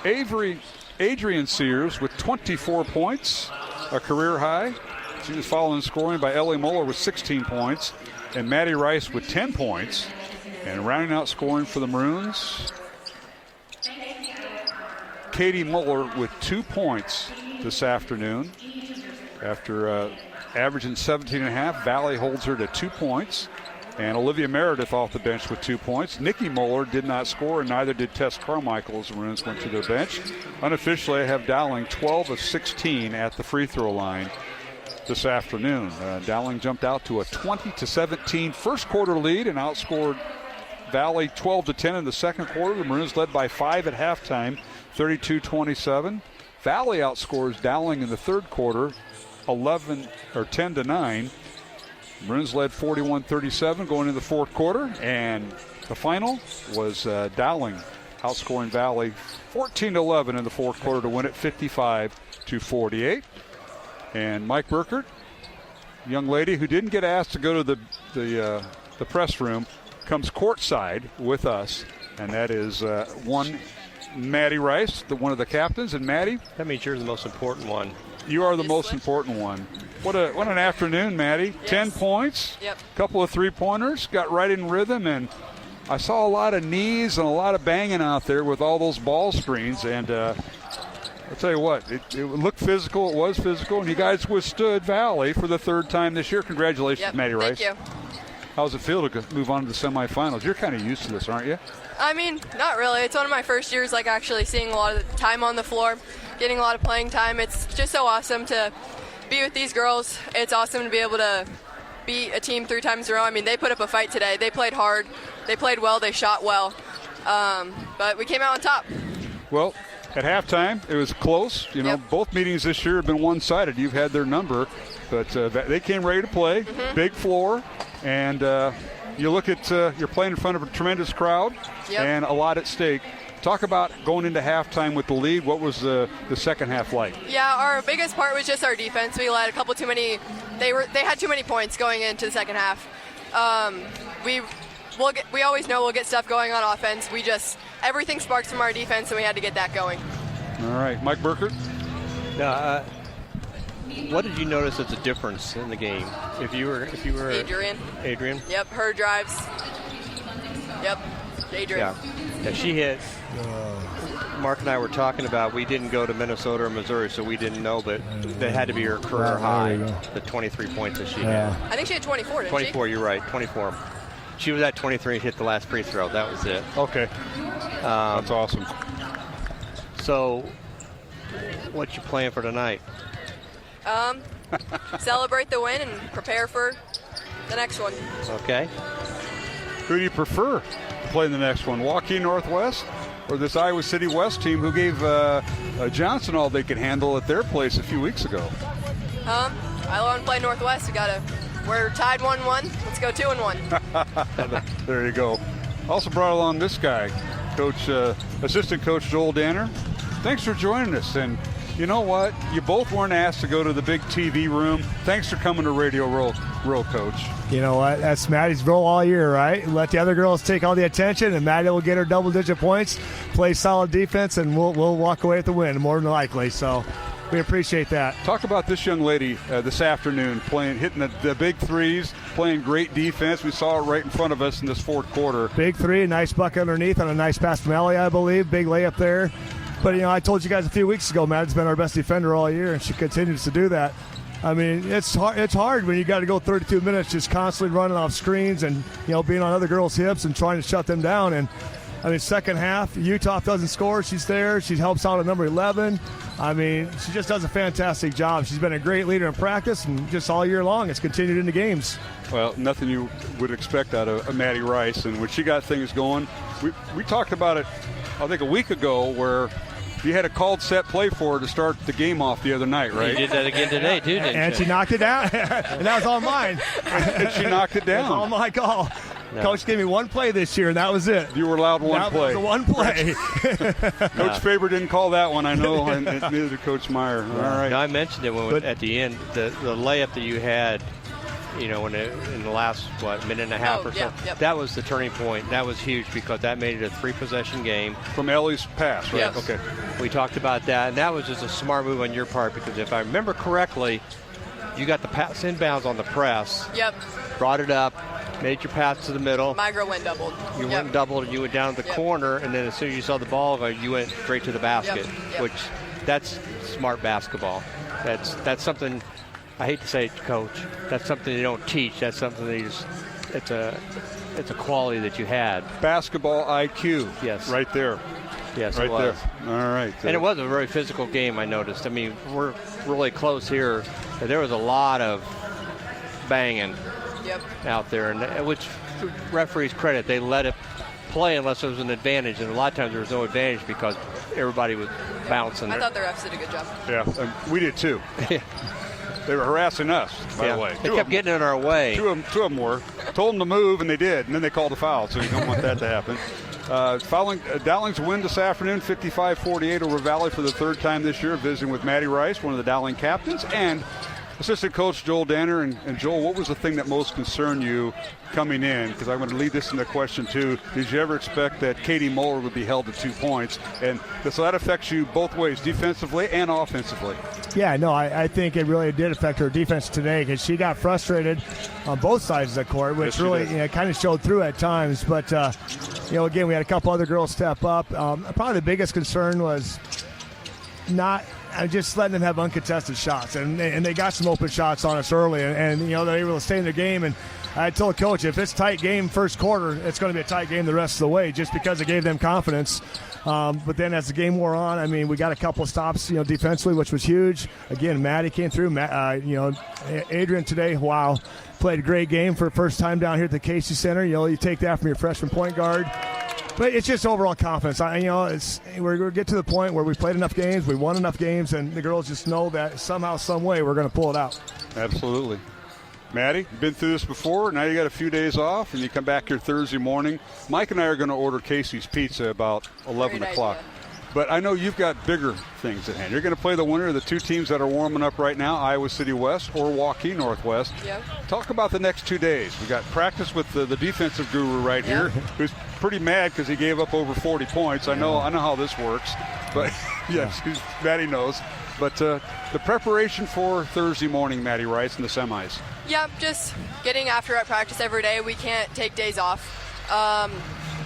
Adrian Sears with 24 points, a career high. She was followed in scoring by Ellie Muller with 16 points and Maddie Rice with 10 points. And rounding out scoring for the Maroons, Katie Muller with 2 points this afternoon. After averaging 17.5, Valley holds her to 2 points. And Olivia Meredith off the bench with 2 points. Nikki Muller did not score, and neither did Tess Carmichael as the Maroons went to their bench. Unofficially, I have Dowling 12 of 16 at the free throw line this afternoon. Dowling jumped out to a 20-17 first quarter lead and outscored Valley 12-10 in the second quarter. The Maroons led by 5 at halftime, 32-27. Valley outscores Dowling in the third quarter, 10-9. Maroons led 41-37 going into the fourth quarter, and the final was Dowling outscoring Valley 14-11 in the fourth quarter to win it 55-48. And Mike Burkert, young lady who didn't get asked to go to the press room, comes courtside with us, and that is one Maddie Rice, one of the captains. And Maddie, that means you're the most important one. You are the most important one. What an afternoon, Maddie. Yes. 10 points, couple of three-pointers, got right in rhythm, and I saw a lot of knees and a lot of banging out there with all those ball screens, and I'll tell you what, it looked physical. It was physical, and you guys withstood Valley for the third time this year. Congratulations, Maddie Rice. Thank you. How does it feel to move on to the semifinals? You're kind of used to this, aren't you? I mean, not really. It's one of my first years, like, actually seeing a lot of the time on the floor, getting a lot of playing time. It's just so awesome to be with these girls. It's awesome to be able to beat a team 3 times in a row. I mean, they put up a fight today. They played hard. They played well. They shot well. But we came out on top. Well, at halftime, it was close. You know, both meetings this year have been one-sided. You've had their number. But they came ready to play. Big floor. And you look at you're playing in front of a tremendous crowd and a lot at stake. Talk about going into halftime with the lead. What was the second half like? Yeah, our biggest part was just our defense. We let a couple too many. They had too many points going into the second half. We always know we'll get stuff going on offense. Everything sparks from our defense, and we had to get that going. All right, Mike Burkert. What did you notice as a difference in the game? If you were Adrian. Yep, her drives. Yep, Adrian. Yeah, she hit. Mark and I were talking about we didn't go to Minnesota or Missouri, so we didn't know, but that had to be her career high, the 23 points that she had. I think she had 24, didn't 24, you're right, 24. She was at 23 and hit the last free throw. That was it. Okay. That's awesome. So, what you playing for tonight? Celebrate the win and prepare for the next one. Okay. Who do you prefer to play in the next one? Waukee Northwest or this Iowa City West team who gave Johnson all they could handle at their place a few weeks ago? I want to play Northwest. We're tied 1-1. Let's go 2-1. There you go. Also brought along this guy, Assistant Coach Joel Danner. Thanks for joining us. And you know what? You both weren't asked to go to the big TV room. Thanks for coming to Radio Row, Coach. You know what? That's Maddie's role all year, right? Let the other girls take all the attention, and Maddie will get her double-digit points, play solid defense, and we'll walk away with the win, more than likely. So we appreciate that. Talk about this young lady this afternoon, hitting the big threes, playing great defense. We saw it right in front of us in this fourth quarter. Big three, nice bucket underneath on a nice pass from Ellie, I believe. Big layup there. But, you know, I told you guys a few weeks ago, Maddie's been our best defender all year, and she continues to do that. I mean, it's hard when you got to go 32 minutes just constantly running off screens and, you know, being on other girls' hips and trying to shut them down. And, I mean, second half, Utah doesn't score. She's there. She helps out at number 11. I mean, she just does a fantastic job. She's been a great leader in practice, and just all year long it's continued into games. Well, nothing you would expect out of Maddie Rice. And when she got things going, we talked about it, I think, a week ago where you had a called set play for her to start the game off the other night, right? You did that again today, too, didn't and you? she knocked it down. And that was all mine. And she knocked it down. It was all my call. No. Coach gave me one play this year, and that was it. You were allowed one play. That was the one play. Coach Faber didn't call that one, I know, and neither did Coach Meyer. All right. Now, I mentioned it at the end, the layup that you had, you know, in the last, minute and a half or so. Yep. That was the turning point. That was huge because that made it a 3-possession game. From Ellie's pass, right? Yes. Okay. We talked about that, and that was just a smart move on your part because if I remember correctly, you got the pass inbounds on the press. Yep. Brought it up, made your pass to the middle. My girl went doubled. You went doubled, and you went down to the corner, and then as soon as you saw the ball go, you went straight to the basket, which that's smart basketball. That's something, I hate to say it, Coach, that's something they don't teach. That's something they just, it's a quality that you had. Basketball IQ. Yes. Right there. Yes, right it was. There. All right. And it was a very physical game, I noticed. I mean, we're really close here. There was a lot of banging out there, and which referees credit, they let it play unless there was an advantage, and a lot of times there was no advantage because everybody was bouncing. I thought the refs did a good job. Yeah, we did too. They were harassing us, by the way. They kept getting in our way. Two of them were. Told them to move, and they did, and then they called a foul, so you don't want that to happen. Following Dowling's win this afternoon, 55-48 over Valley for the third time this year, visiting with Maddie Rice, one of the Dowling captains, and Assistant Coach Joel Danner. And Joel, what was the thing that most concerned you coming in? Because I'm going to lead this into question two. Did you ever expect that Katie Moeller would be held to 2 points? And so that affects you both ways, defensively and offensively. Yeah, no, I think it really did affect her defense today because she got frustrated on both sides of the court, which really kind of showed through at times. But, again, we had a couple other girls step up. Probably the biggest concern was just letting them have uncontested shots, and they got some open shots on us early, and they were able to stay in the game. And I told the coach, if it's a tight game first quarter, it's going to be a tight game the rest of the way, just because it gave them confidence. But then as the game wore on, we got a couple of stops, defensively, which was huge. Again, Maddie came through. Adrian today, wow, played a great game for the first time down here at the Casey Center. You take that from your freshman point guard. But it's just overall confidence. We're going to get to the point where we've played enough games, we won enough games, and the girls just know that somehow, some way, we're going to pull it out. Absolutely. Maddie, you've been through this before. Now you got a few days off, and you come back here Thursday morning. Mike and I are going to order Casey's Pizza about 11 o'clock. Idea. But I know you've got bigger things at hand. You're going to play the winner of the two teams that are warming up right now, Iowa City West or Waukee Northwest. Yep. Talk about the next 2 days. We got practice with the defensive guru right here, who's pretty mad because he gave up over 40 points. I know how this works, but yes, Maddie knows. But the preparation for Thursday morning, Maddie Rice, in the semis. Yep, just getting after at practice every day. We can't take days off.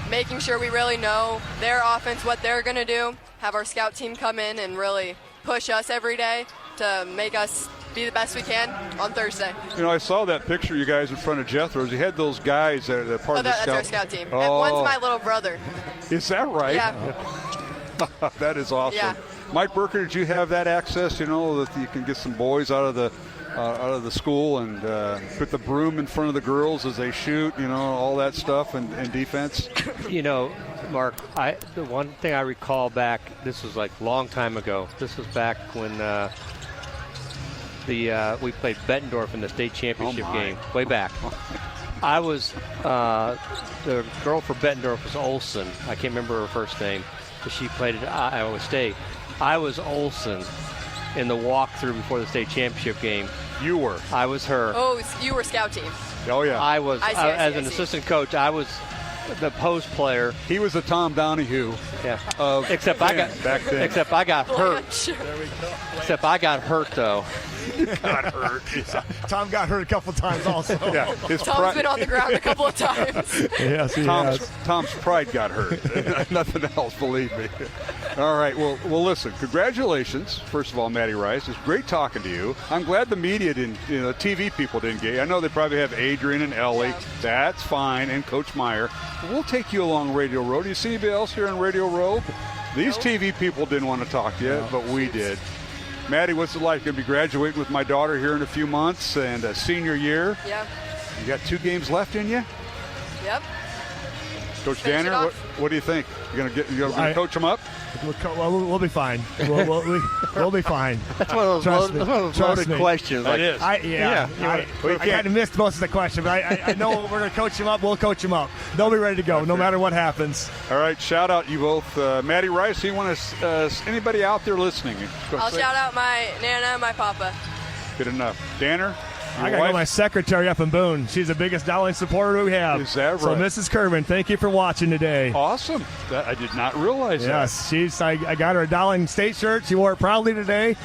Making sure we really know their offense, what they're going to do, have our scout team come in and really push us every day to make us be the best we can on Thursday. I saw that picture you guys in front of Jethro's. You had those guys that are part of the that's scout. Our scout team. And one's my little brother. Is that right? Yeah. That is awesome. Yeah. Mike Burker, did you have that access, that you can get some boys out of the school and put the broom in front of the girls as they shoot, all that stuff and defense? Mark, the one thing I recall back, this was like a long time ago. This was back when we played Bettendorf in the state championship game, way back. I was, the girl for Bettendorf was Olsen. I can't remember her first name, but she played at Iowa State. I was Olsen in the walkthrough before the state championship game. You were. I was her. Oh, you were scout team. Oh, yeah. I was, as an assistant coach, I was the post player. He was the Tom Donahue. Yeah. Except I got hurt. Except I got hurt, though. Got hurt. Tom got hurt a couple times also. Yeah, Tom's been on the ground a couple of times. Yes, he has. Tom's pride got hurt. Nothing else, believe me. All right, well, listen, congratulations, first of all, Maddie Rice. It's great talking to you. I'm glad the media didn't, the TV people didn't get you. I know they probably have Adrian and Ellie. Yeah. That's fine, and Coach Meyer. We'll take you along Radio Row. Do you see anybody else here on Radio Row? These TV people didn't want to talk to you, but we did. Maddie, what's it like? Going to be graduating with my daughter here in a few months and a senior year. Yep. You got 2 games left in you? Yep. Coach Danner, what do you think? You gonna coach them up? We'll be fine. We'll be fine. That's one of those loaded questions. It is. I kind of missed most of the question, but I know we're going to coach them up. We'll coach them up. They'll be ready to go no matter what happens. All right, shout out you both. Maddie Rice, you want to anybody out there listening? I'll shout out my Nana and my Papa. Good enough. Danner? I got to go my secretary up in Boone. She's the biggest Dowling supporter we have. Is that right? So, Mrs. Kerwin, thank you for watching today. Awesome. I did not realize that. Yes, I got her a Dowling State shirt. She wore it proudly today.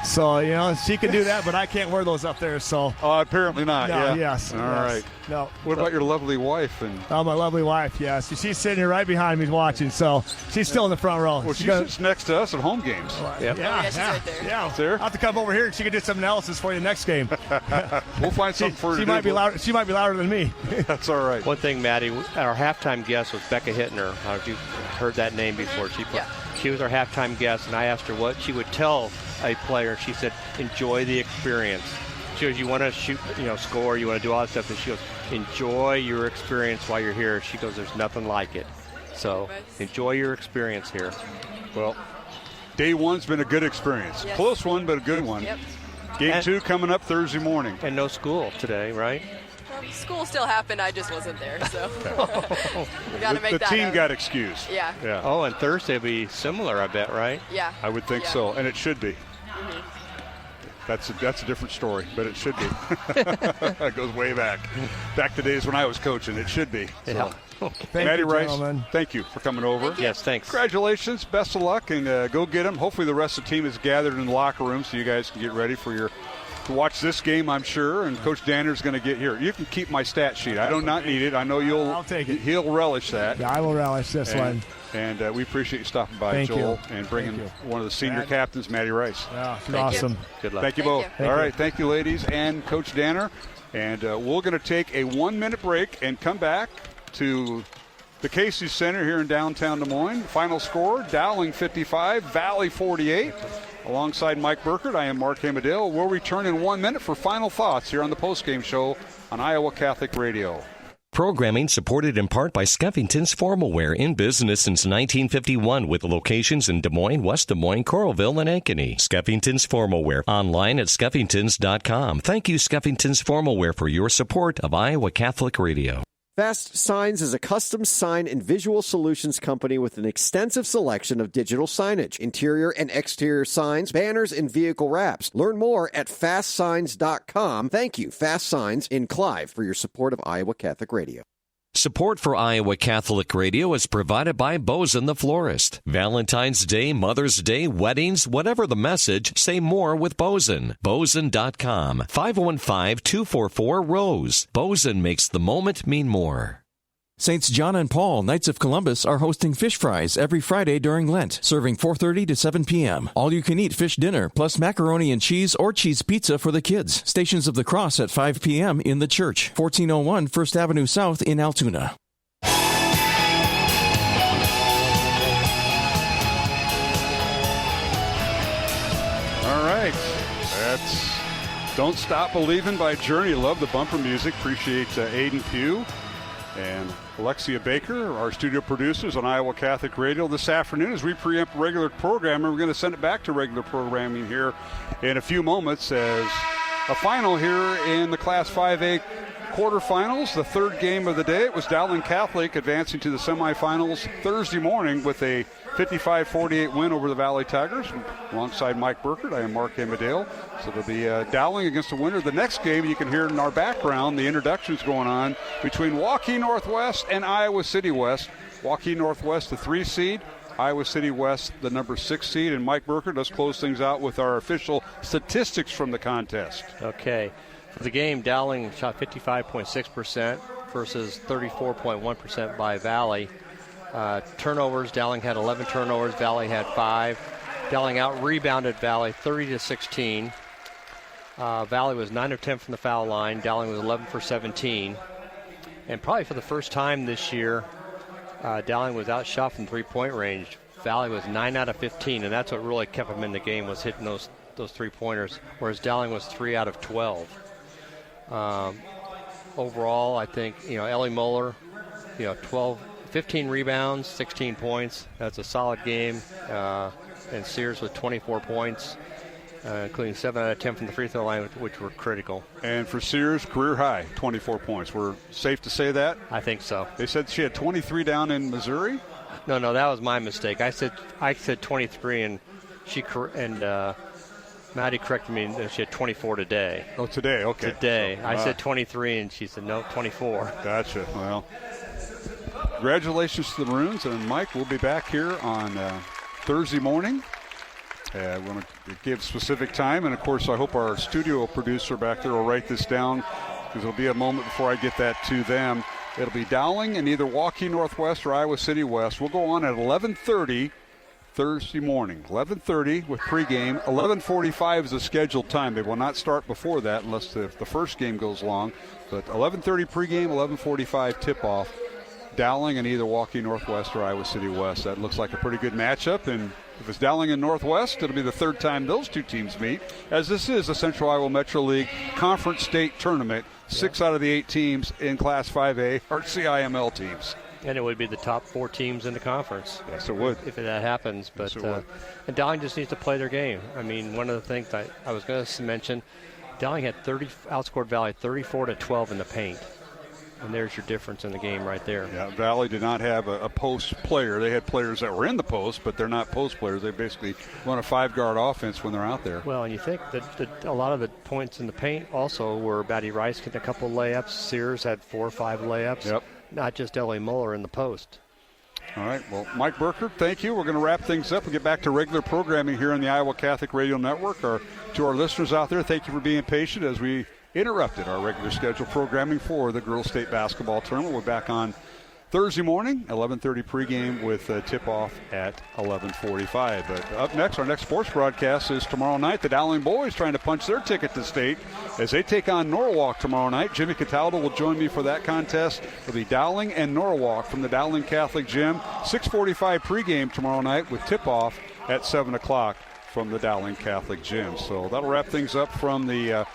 So, she can do that, but I can't wear those up there. So apparently not. No, yeah. Yes. All right. No. What about your lovely wife? My lovely wife, yes. She's sitting here right behind me watching, so she's still in the front row. Well, she sits next to us at home games. Yep. Yeah, she's right there. Yeah. There? I'll have to come over here and she can do some analysis for you next game. We'll find something for her to do. She might be louder than me. That's all right. One thing, Maddie, our halftime guest was Becca Hittner. Have you heard that name before? She was our halftime guest, and I asked her what she would tell a player. She said, enjoy the experience. She goes, you want to shoot, score, you want to do all that stuff. And she goes, enjoy your experience while you're here. She goes, there's nothing like it. So enjoy your experience here. Well, day one's been a good experience. Yes. Close one, but a good one. Yep. Game 2 coming up Thursday morning. And no school today, right? School still happened. I just wasn't there, so we got to make that. The team up. got excused. Yeah. Oh, and Thursday will be similar, I bet, right? Yeah. I would think so, and it should be. Mm-hmm. That's a different story, but it should be. It goes way back to days when I was coaching. It should be. Yeah. So. Maddie Rice, thank you for coming over. Yes, thanks. Congratulations, best of luck, and go get them. Hopefully the rest of the team is gathered in the locker room so you guys can get ready to watch this game, I'm sure, and Coach Danner's going to get here. You can keep my stat sheet. I do not need it. I know I'll take it. He'll relish that. Yeah, I will relish this one. And we appreciate you stopping by, Thank Joel, you. and bringing Thank you. one of the senior captains, Maddie Rice. Yeah, awesome. Good luck. Thank you both. All right, thank you, ladies, and Coach Danner. And we're going to take a 1-minute break and come back to the Casey Center here in downtown Des Moines. Final score, Dowling 55, Valley 48. Alongside Mike Burkert, I am Mark Hamadale. We'll return in 1 minute for final thoughts here on the postgame show on Iowa Catholic Radio. Programming supported in part by Skeffington's Formal Wear, in business since 1951 with locations in Des Moines, West Des Moines, Coralville, and Ankeny. Skeffington's Formal Wear, online at skeffingtons.com. Thank you, Skeffington's Formal Wear, for your support of Iowa Catholic Radio. Fast Signs is a custom sign and visual solutions company with an extensive selection of digital signage, interior and exterior signs, banners, and vehicle wraps. Learn more at fastsigns.com. Thank you, Fast Signs in Clive, for your support of Iowa Catholic Radio. Support for Iowa Catholic Radio is provided by Bozen the Florist. Valentine's Day, Mother's Day, weddings, whatever the message, say more with Bozen. Bozen.com. 515-244-ROSE. Bozen makes the moment mean more. Saints John and Paul, Knights of Columbus, are hosting fish fries every Friday during Lent, serving 4:30 to 7 p.m. All-you-can-eat fish dinner, plus macaroni and cheese or cheese pizza for the kids. Stations of the Cross at 5 p.m. in the church, 1401 First Avenue South in Altoona. All right. That's Don't Stop Believing by Journey. Love the bumper music. Appreciate Aiden Pugh and Alexia Baker, our studio producers on Iowa Catholic Radio. This afternoon, as we preempt regular programming, we're going to send it back to regular programming here in a few moments as a final here in the Class 5A quarterfinals. The third game of the day, it was Dowling Catholic advancing to the semifinals Thursday morning with a 55-48 win over the Valley Tigers. Alongside Mike Burkert, I am Mark Hamadale. So it'll be Dowling against the winner. The next game, you can hear in our background, the introductions going on between Waukee Northwest and Iowa City West. Waukee Northwest, the 3 seed. Iowa City West, the number 6 seed. And Mike Burkert, let's close things out with our official statistics from the contest. Okay. For the game, Dowling shot 55.6% versus 34.1% by Valley. Turnovers, Dowling had 11 turnovers, Valley had 5. Dowling out-rebounded Valley 30-16. Valley was 9 of 10 from the foul line. Dowling was 11 for 17. And probably for the first time this year, Dowling was outshot from three-point range. Valley was 9 out of 15, and that's what really kept them in the game, was hitting those three-pointers, whereas Dowling was 3 out of 12. Overall, I think, Ellie Moeller, 15 rebounds, 16 points. That's a solid game. And Sears with 24 points, including 7 out of 10 from the free throw line, which were critical. And for Sears, career high, 24 points. We're safe to say that? I think so. They said she had 23 down in Missouri? No, that was my mistake. I said 23, and Maddie corrected me that she had 24 today. Oh, today, okay. Today. So, I said 23, and she said, no, 24. Gotcha. Well, congratulations to the Maroons. And, Mike, we'll be back here on Thursday morning. We want to give specific time. And, of course, I hope our studio producer back there will write this down, because it'll be a moment before I get that to them. It'll be Dowling and either Waukee Northwest or Iowa City West. We'll go on at 11:30 Thursday morning. 11:30 with pregame. 11:45 is the scheduled time. They will not start before that unless the first game goes long. But 11:30 pregame, 11:45 tip-off. Dowling and either Waukee Northwest or Iowa City West. That looks like a pretty good matchup. And if it's Dowling and Northwest, it'll be the third time those two teams meet, as this is a Central Iowa Metro League Conference State Tournament. 6 out of the 8 teams in Class 5A are CIML teams. And it would be the top 4 teams in the conference. Yes, it would. If that happens. But yes, and Dowling just needs to play their game. I mean, one of the things I was going to mention, Dowling had outscored Valley 34-12 in the paint. And there's your difference in the game right there. Yeah, Valley did not have a post player. They had players that were in the post, but they're not post players. They basically run a 5-guard offense when they're out there. Well, and you think that a lot of the points in the paint also were Batty Rice getting a couple layups. Sears had 4 or 5 layups. Yep. Not just Ellie Muller in the post. All right. Well, Mike Burkert, thank you. We're going to wrap things up. We'll get back to regular programming here on the Iowa Catholic Radio Network. To our listeners out there, thank you for being patient as we interrupted our regular scheduled programming for the Girls State Basketball Tournament. We're back on Thursday morning, 11:30 pregame with tip-off at 11:45. But up next, our next sports broadcast is tomorrow night. The Dowling boys trying to punch their ticket to state as they take on Norwalk tomorrow night. Jimmy Cataldo will join me for that contest. It'll be Dowling and Norwalk from the Dowling Catholic Gym. 6:45 pregame tomorrow night with tip-off at 7 o'clock from the Dowling Catholic Gym. So that'll wrap things up from the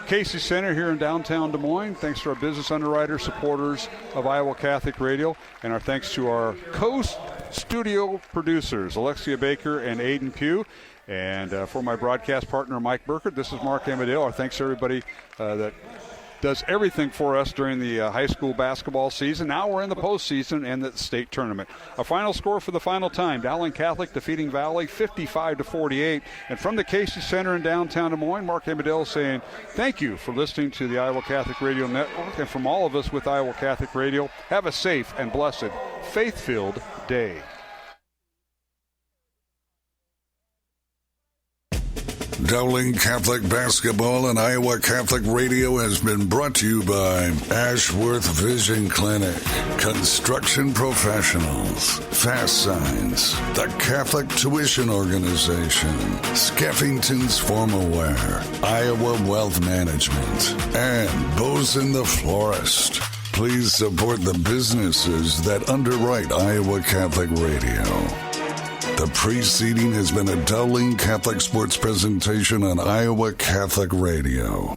Casey Center here in downtown Des Moines. Thanks to our business underwriters, supporters of Iowa Catholic Radio, and our thanks to our co-studio producers, Alexia Baker and Aiden Pugh. And for my broadcast partner, Mike Burkert, this is Mark Amadale. Our thanks to everybody that does everything for us during the high school basketball season. Now we're in the postseason and the state tournament. A final score for the final time. Dowling Catholic defeating Valley 55-48. And from the Casey Center in downtown Des Moines, Mark Amadale saying thank you for listening to the Iowa Catholic Radio Network. And from all of us with Iowa Catholic Radio, have a safe and blessed, faith-filled day. Dowling Catholic Basketball and Iowa Catholic Radio has been brought to you by Ashworth Vision Clinic, Construction Professionals, Fast Signs, the Catholic Tuition Organization, Skeffington's Formal Wear, Iowa Wealth Management, and Bosun the Florist. Please support the businesses that underwrite Iowa Catholic Radio. The preceding has been a Dowling Catholic Sports presentation on Iowa Catholic Radio.